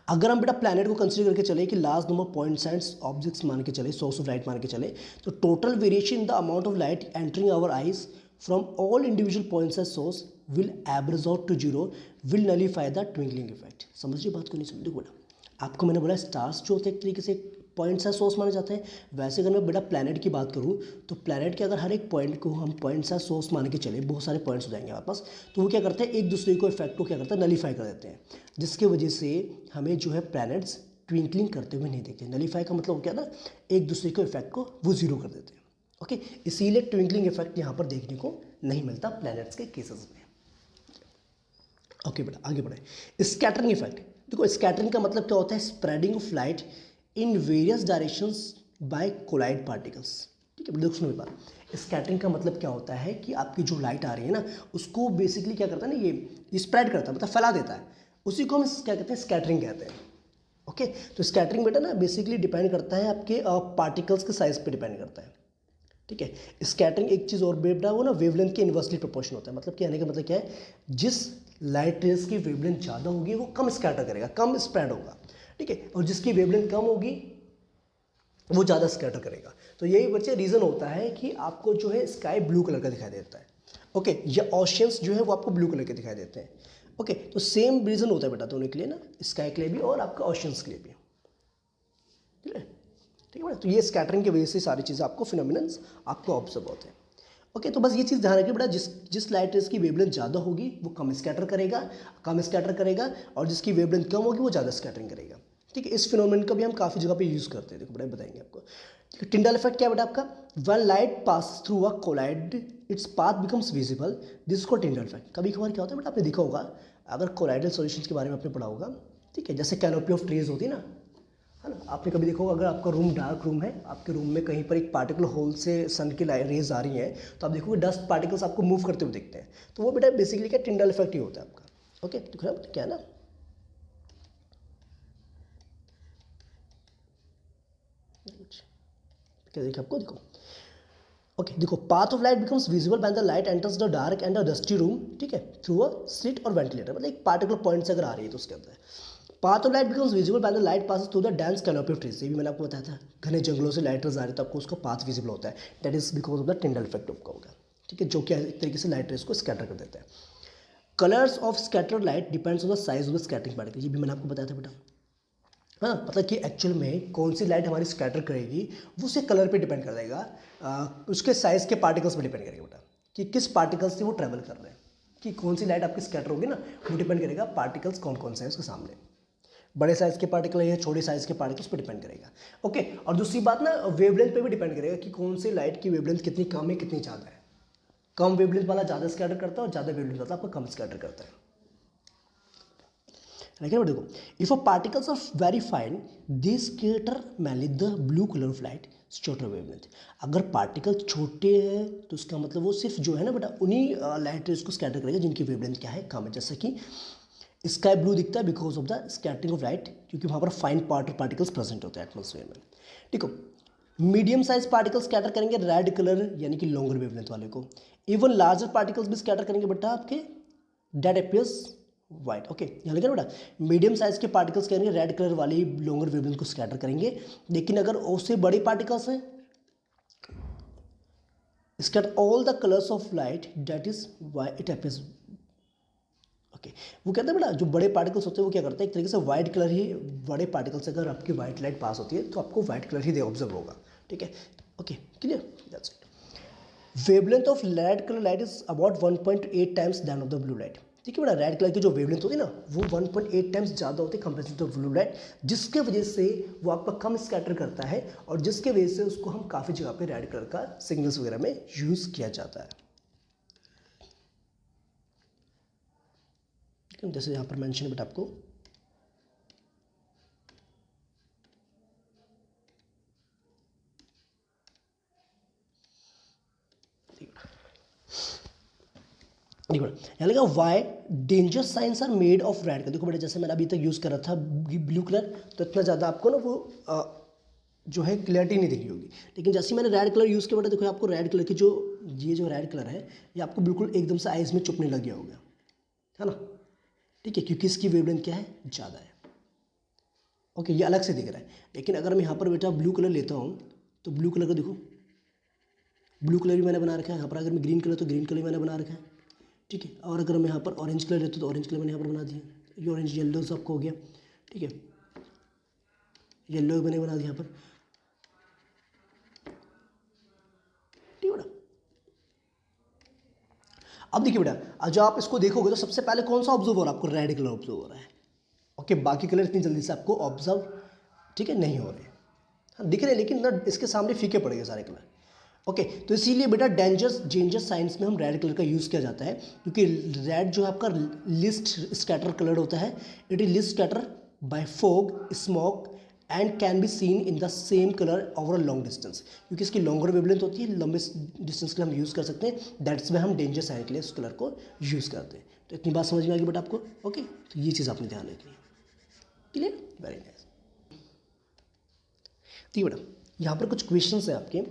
अगर हम बेटा प्लैनेट को कंसीडर करके चले कि large number points and objects मान के चले, सोर्स ऑफ लाइट मान के चले, तो total variation in the amount of light entering our eyes from all individual points as source will average out to zero, will nullify the twinkling effect. समझिए बात को, नहीं समझिए बोला आपको मैंने बोला स्टार्स जो होते हैं एक तरीके से पॉइंट्स है सोर्स माने जाते हैं। वैसे अगर मैं बेटा प्लैनेट की बात करूँ तो प्लैनेट के अगर हर एक पॉइंट को हम पॉइंट्स है सोर्स मान के चले, बहुत सारे पॉइंट्स हो जाएंगे हमारे पास, तो वो क्या करते हैं एक दूसरे को इफेक्ट को क्या करते हैं नलीफाई कर देते हैं, जिसकी वजह से हमें जो है प्लैनेट्स ट्विंकलिंग करते हुए नहीं देखते। नलीफाई का मतलब क्या ना, एक दूसरे को इफेक्ट को वो जीरो कर देते हैं। ओके, इसीलिए ट्विंकलिंग इफेक्ट यहाँ पर देखने को नहीं मिलता प्लैनेट्स के केसेस में। ओके बेटा आगे बढ़े। स्कैटरिंग इफेक्ट, देखो स्कैटरिंग का मतलब क्या होता है, spreading of light in various directions by colloid particles. ठीक है, देखो सुनो एक बात, स्कैटरिंग का मतलब क्या होता है कि आपकी जो लाइट आ रही है ना उसको बेसिकली क्या करता है ना, ये स्प्रेड करता है, मतलब फैला देता है, उसी को हम क्या कहते हैं स्कैटरिंग कहते हैं। ओके, तो स्कैटरिंग बेटा ना बेसिकली डिपेंड करता है आपके पार्टिकल्स के साइज पे डिपेंड करता है। ठीक है, स्कैटरिंग एक चीज़ और बेटा वो ना वेवलेंथ के इन्वर्सली प्रोपोर्शन होता है। मतलब कहने का मतलब क्या है, जिस लाइट रेज की वेवलेंथ ज़्यादा होगी वो कम स्कैटर करेगा, कम स्प्रेड होगा। ठीक है, और जिसकी वेवलेंथ कम होगी वो ज़्यादा स्कैटर करेगा। तो यही बच्चे रीज़न होता है कि आपको जो है स्काई ब्लू कलर का दिखाई देता है। ओके, या ओशियंस जो है वो आपको ब्लू कलर के दिखाई देते हैं। ओके, तो सेम रीज़न होता है बेटा दोनों के लिए ना, स्काई के लिए भी और आपका ओशियंस के लिए भी। ठीक है, ठीक है बेटा, तो ये स्कैटरिंग की वजह से सारी चीज़ें आपको फिनोमिनन्स आपको ऑब्जर्व होते हैं। ओके, तो बस ये चीज़ ध्यान रखिए बेटा, जिस लाइट रेज की वेवलेंथ ज़्यादा होगी वो कम स्कैटर करेगा, और जिसकी वेवलेंथ कम होगी वो ज़्यादा स्कैटरिंग करेगा। ठीक है, इस फिनोमिनन का भी हम काफ़ी जगह पे यूज़ करते हैं, देखो बेटा बताएंगे आपको। ठीक है, टिंडल इफेक्ट क्या बेटा आपका, when light pass through a colloid its path becomes visible, this को टिंडल इफेक्ट। कभी कभार क्या होता है बेटा, आपने देखा होगा अगर कोलाइडल सॉल्यूशंस के बारे में आपने पढ़ा होगा। ठीक है, जैसे कैनोपी ऑफ ट्रीज होती है ना, है ना, आपने कभी देखा होगा अगर आपका रूम डार्क रूम है, आपके रूम में कहीं पर एक पार्टिकुलर होल से सन की रेज आ रही हैं, तो आप देखोगे डस्ट पार्टिकल्स आपको मूव करते हुए दिखते हैं। तो वो बेटा बेसिकली क्या टिंडल इफेक्ट ही होता है आपका। ओके, तो क्या है ना, क्या देखिए आपको, देखो ओके देखो, path of light becomes visible when the light enters the dark and the dusty room. ठीक है, थ्रू अ स्लिट और वेंटिलेटर, मतलब एक पार्टिकुलर पॉइंट से अगर आ रही है तो उसके अंदर path of light becomes visible when the light passes through the dense canopy of trees. ये भी मैंने आपको बताया था, घने जंगलों से लाइट रेज आ रही है तो आपको उसका पाथ विजिबल होता है, that is because of the Tyndall effect आपका होगा। ठीक है, जो कि एक तरीके से लाइट रेज को स्कैटर कर देता है। Colours of scattered light depends on the size of the scattering particle, ये भी मैंने आपको बताया था बेटा। हाँ, मतलब कि एक्चुअल में कौन सी लाइट हमारी स्कैटर करेगी वो उसके कलर पे डिपेंड कर देगा, उसके साइज़ के पार्टिकल्स पे डिपेंड करेगा बेटा, कि किस पार्टिकल्स से वो ट्रैवल कर रहे हैं, कि कौन सी लाइट आपकी स्कैटर होगी ना, वो डिपेंड करेगा पार्टिकल्स कौन कौन से हैं उसके सामने, बड़े साइज़ के पार्टिकल है या छोटे साइज़ के पार्टिकल्स पे डिपेंड करेगा। ओके, और दूसरी बात ना वेवलेंथ पे भी डिपेंड करेगा कि कौन सी लाइट की वेवलेंथ कितनी कम है कितनी ज़्यादा है। कम वेवलेंथ वाला ज़्यादा स्कैटर करता है और ज़्यादा वेवलेंथ वाला आपका कम स्कैटर करता है। देखो if a particles are very fine they scatter mainly the blue colour of light shorter wavelength. अगर पार्टिकल छोटे हैं तो उसका मतलब वो सिर्फ जो है ना बेटा उन्हीं लाइट रेज को स्कैटर करेगा जिनकी वेवलेंथ क्या है कम है, जैसे कि स्काई ब्लू दिखता है because of the scattering of light, क्योंकि वहाँ पर फाइन पार्टिकल्स प्रेजेंट होते हैं एटमोसफेयर में। ठीक हो, मीडियम साइज पार्टिकल स्कैटर करेंगे रेड कलर यानी कि लॉन्गर वेवलेंथ वाले को, इवन लार्जर पार्टिकल्स भी स्कैटर करेंगे बेटा आपके डेट अपियर्स वाइट। ओके, यहाँ लिखा बेटा मीडियम साइज के पार्टिकल्स करेंगे रेड कलर वाली लॉन्गर वेवलेंथ को स्कैटर करेंगे, लेकिन अगर उससे बड़े पार्टिकल्स हैं scatter all the colours of light that is why it appears. Okay, वो कहते हैं बेटा जो बड़े पार्टिकल्स होते हैं वो क्या करते हैं एक तरीके से वाइट कलर ही, बड़े पार्टिकल्स अगर आपकी वाइट लाइट पास होती है तो आपको वाइट कलर ही ऑब्जर्व होगा। ठीक है, okay clear, that's it. Wavelength of red colour light is about 1.8 times then of the blue light. ठीक है बेटा, रेड कलर की जो वेवलेंथ होती है ना वो 1.8 टाइम्स ज़्यादा होती है कंपेयर टू ब्लू लाइट, जिसके वजह से वो आपका कम स्कैटर करता है और जिसके वजह से उसको हम काफ़ी जगह पे रेड कलर का सिग्नल्स वगैरह में यूज़ किया जाता है। जैसे यहाँ पर मेंशन है बेटा आपको देखो यहाँ लगा why danger signs are made of red colour. देखो बेटा जैसे मैंने अभी तक यूज़ कर रहा था ब्लू कलर तो इतना ज़्यादा आपको ना वो जो है क्लैरिटी नहीं दिखी होगी, लेकिन जैसे मैंने रेड कलर यूज़ किया बेटा देखो आपको रेड कलर की जो ये जो रेड कलर है ये आपको बिल्कुल एकदम से आइज़ में चुपने लग गया होगा, है ना। ठीक है, क्योंकि इसकी वेवलेंथ क्या है ज़्यादा है। ओके, ये अलग से दिख रहा है। लेकिन अगर मैं यहाँ पर बेटा ब्लू कलर लेता हूँ तो ब्लू कलर का देखो, ब्लू कलर भी मैंने बना रखा है। यहाँ पर अगर मैं ग्रीन कलर तो ग्रीन कलर मैंने बना रखा है, ठीक है। और अगर मैं यहाँ पर ऑरेंज कलर लेता हूँ तो ऑरेंज कलर मैंने यहाँ पर बना दिया। ये ऑरेंज येलो सबको हो गया, ठीक है, येलो मैंने बना दिया यहाँ पर, ठीक है बेटा। अब देखिए बेटा, जो आप इसको देखोगे तो सबसे पहले कौन सा ऑब्जर्व हो रहा है आपको? रेड कलर ऑब्जर्व हो रहा है। ओके, बाकी कलर इतनी जल्दी से आपको ऑब्जर्व, ठीक है, नहीं हो रहे। हाँ दिख रहे हैं लेकिन ना इसके सामने फीके पड़ेंगे सारे कलर। ओके, तो इसीलिए बेटा डेंजर साइंस में हम रेड कलर का यूज़ किया जाता है, क्योंकि रेड जो है आपका लिस्ट स्कैटर कलर होता है। It is least scatter by fog, smoke and can be seen in the same colour over a long distance, क्योंकि इसकी लॉन्गर वेवलेंथ होती है, लंबे डिस्टेंस के लिए हम यूज़ कर सकते हैं। दैट्स में हम डेंजर साइन के लिए उस कलर को यूज़ करते हैं। तो इतनी बात समझ में आ गई बेटा आपको? ओके, तो ये चीज़ आपने ध्यान रखनी है। क्लियर? Very nice. ठीक है बेटा, यहाँ पर कुछ क्वेश्चन है आपके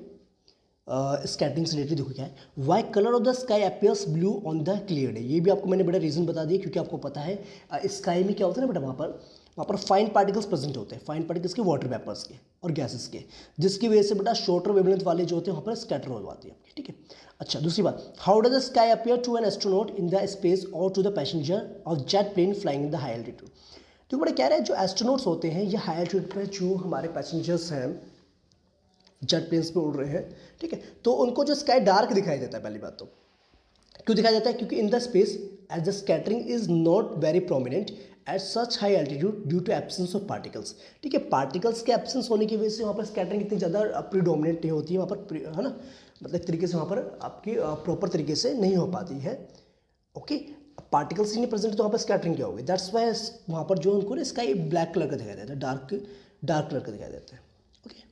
स्कैटरिंग से रिलेटेड। देखो क्या है, why colour of the sky appears blue on the clear day. ये भी आपको मैंने बेटा रीजन बता दिया, क्योंकि आपको पता है स्काई में क्या होता है ना बेटा, वहाँ पर फाइन पार्टिकल्स प्रेजेंट होते हैं। फाइन पार्टिकल्स के, वाटर वेपर्स के और गैसेस के, जिसकी वजह से बेटा शॉर्टर वेवलेंथ वाले जो होते हैं वहाँ पर स्कैटर हो जाती है आपकी, ठीक है। अच्छा, दूसरी बात, how does the sky appear to an astronaut in the space और to the passenger of jet plane flying in the high altitude. तो बड़ा कह रहे हैं जो एस्ट्रोनॉट्स होते हैं ये हाई एल्टीट्यूड पर जो हमारे पैसेंजर्स हैं जेट प्लेन्स पे उड़ रहे हैं, ठीक है, तो उनको जो स्काई डार्क दिखाई देता है। पहली बात तो क्यों दिखाई देता है? क्योंकि in the space as the scattering is not very prominent at such high altitude due to absence of particles, ठीक है। पार्टिकल्स के एब्सेंस होने की वजह से वहाँ पर स्कैटरिंग इतनी ज़्यादा प्रीडोमिनेंट नहीं होती है वहाँ पर, है ना, मतलब एक तरीके से वहाँ पर आपकी प्रॉपर तरीके से नहीं हो पाती है। ओके, पार्टिकल्स ही नहीं प्रेजेंट तो वहाँ पर स्कैटरिंग क्या होगी? दैट्स वाई वहाँ पर जो उनको ना स्काई ब्लैक कलर का दिखाई देता है, डार्क कलर का दिखाई देता है। ओके,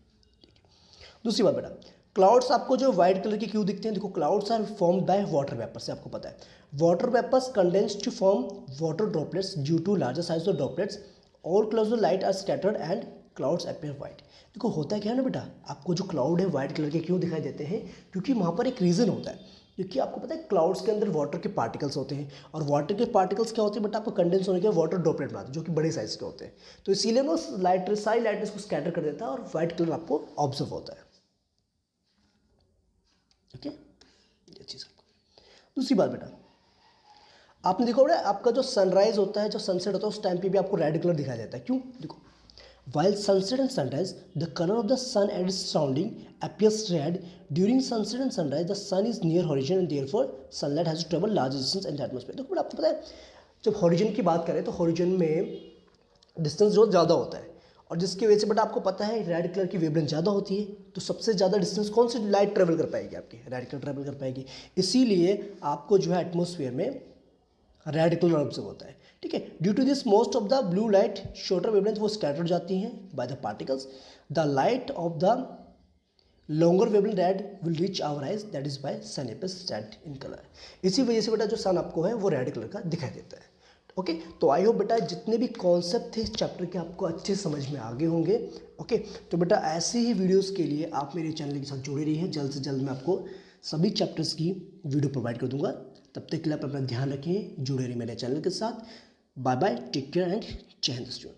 दूसरी बात बेटा, क्लाउड्स आपको जो व्हाइट कलर के क्यों दिखते हैं? देखो, clouds are formed by water vapour से, आपको पता है water vapours condense to form water droplets due to larger size of droplets. All clouds of light are scattered and clouds appear white. देखो होता क्या है ना बेटा, आपको जो क्लाउड है व्हाइट कलर के क्यों दिखाई देते हैं? क्योंकि वहाँ पर एक रीज़न होता है, क्योंकि आपको पता है क्लाउड्स के अंदर वाटर के पार्टिकल्स होते हैं, और वाटर के पार्टिकल्स क्या होते हैं बेटा, आपको कंडेंस होने के वाटर ड्रॉपलेट बनाते हैं जो कि बड़े साइज के होते हैं। तो इसीलिए ना सारी लाइट इसको स्कैटर कर देता है और व्हाइट कलर आपको ऑब्जर्व होता है। ओके, ये चीज़ आपको। दूसरी बात बेटा, आपने देखा होगा आपका जो सनराइज होता है, जो सनसेट होता है, उस टाइम पे भी आपको रेड कलर दिखाई देता है। क्यों? देखो, while sunset and sunrise the color of the sun and its surrounding appears red. During sunset and sunrise the sun is near horizon and therefore sunlight has to travel large distance in the atmosphere. देखो बेटा, आपको पता है जब हॉरिजन की बात करें तो हॉरिजन में डिस्टेंस जो ज़्यादा होता है, और जिसकी वजह से बेटा आपको पता है रेड कलर की वेवलेंथ ज़्यादा होती है, तो सबसे ज़्यादा डिस्टेंस कौन सी लाइट ट्रेवल कर पाएगी? आपकी रेड कलर ट्रेवल कर पाएगी। इसीलिए आपको जो है एटमोसफियर में रेड कलर ऑब्जर्व होता है, ठीक है। Due to this most of the blue light shorter wavelength वो स्कैटर जाती हैं by the particles. The light of the longer wavelength red will reach our eyes, that is by sun appears red in colour. इसी वजह से बेटा जो सन आपको है वो रेड कलर का दिखाई देता है। ओके, तो आई होप बेटा जितने भी कॉन्सेप्ट थे इस चैप्टर के आपको अच्छे समझ में आ गए होंगे। ओके, तो बेटा ऐसे ही वीडियोस के लिए आप मेरे चैनल के साथ जुड़े रहिए। जल्द से जल्द मैं आपको सभी चैप्टर्स की वीडियो प्रोवाइड कर दूंगा। तब तक के लिए आप अपना ध्यान रखें, जुड़े रहिए मेरे चैनल के साथ। Bye bye, take care and Jai Hind student.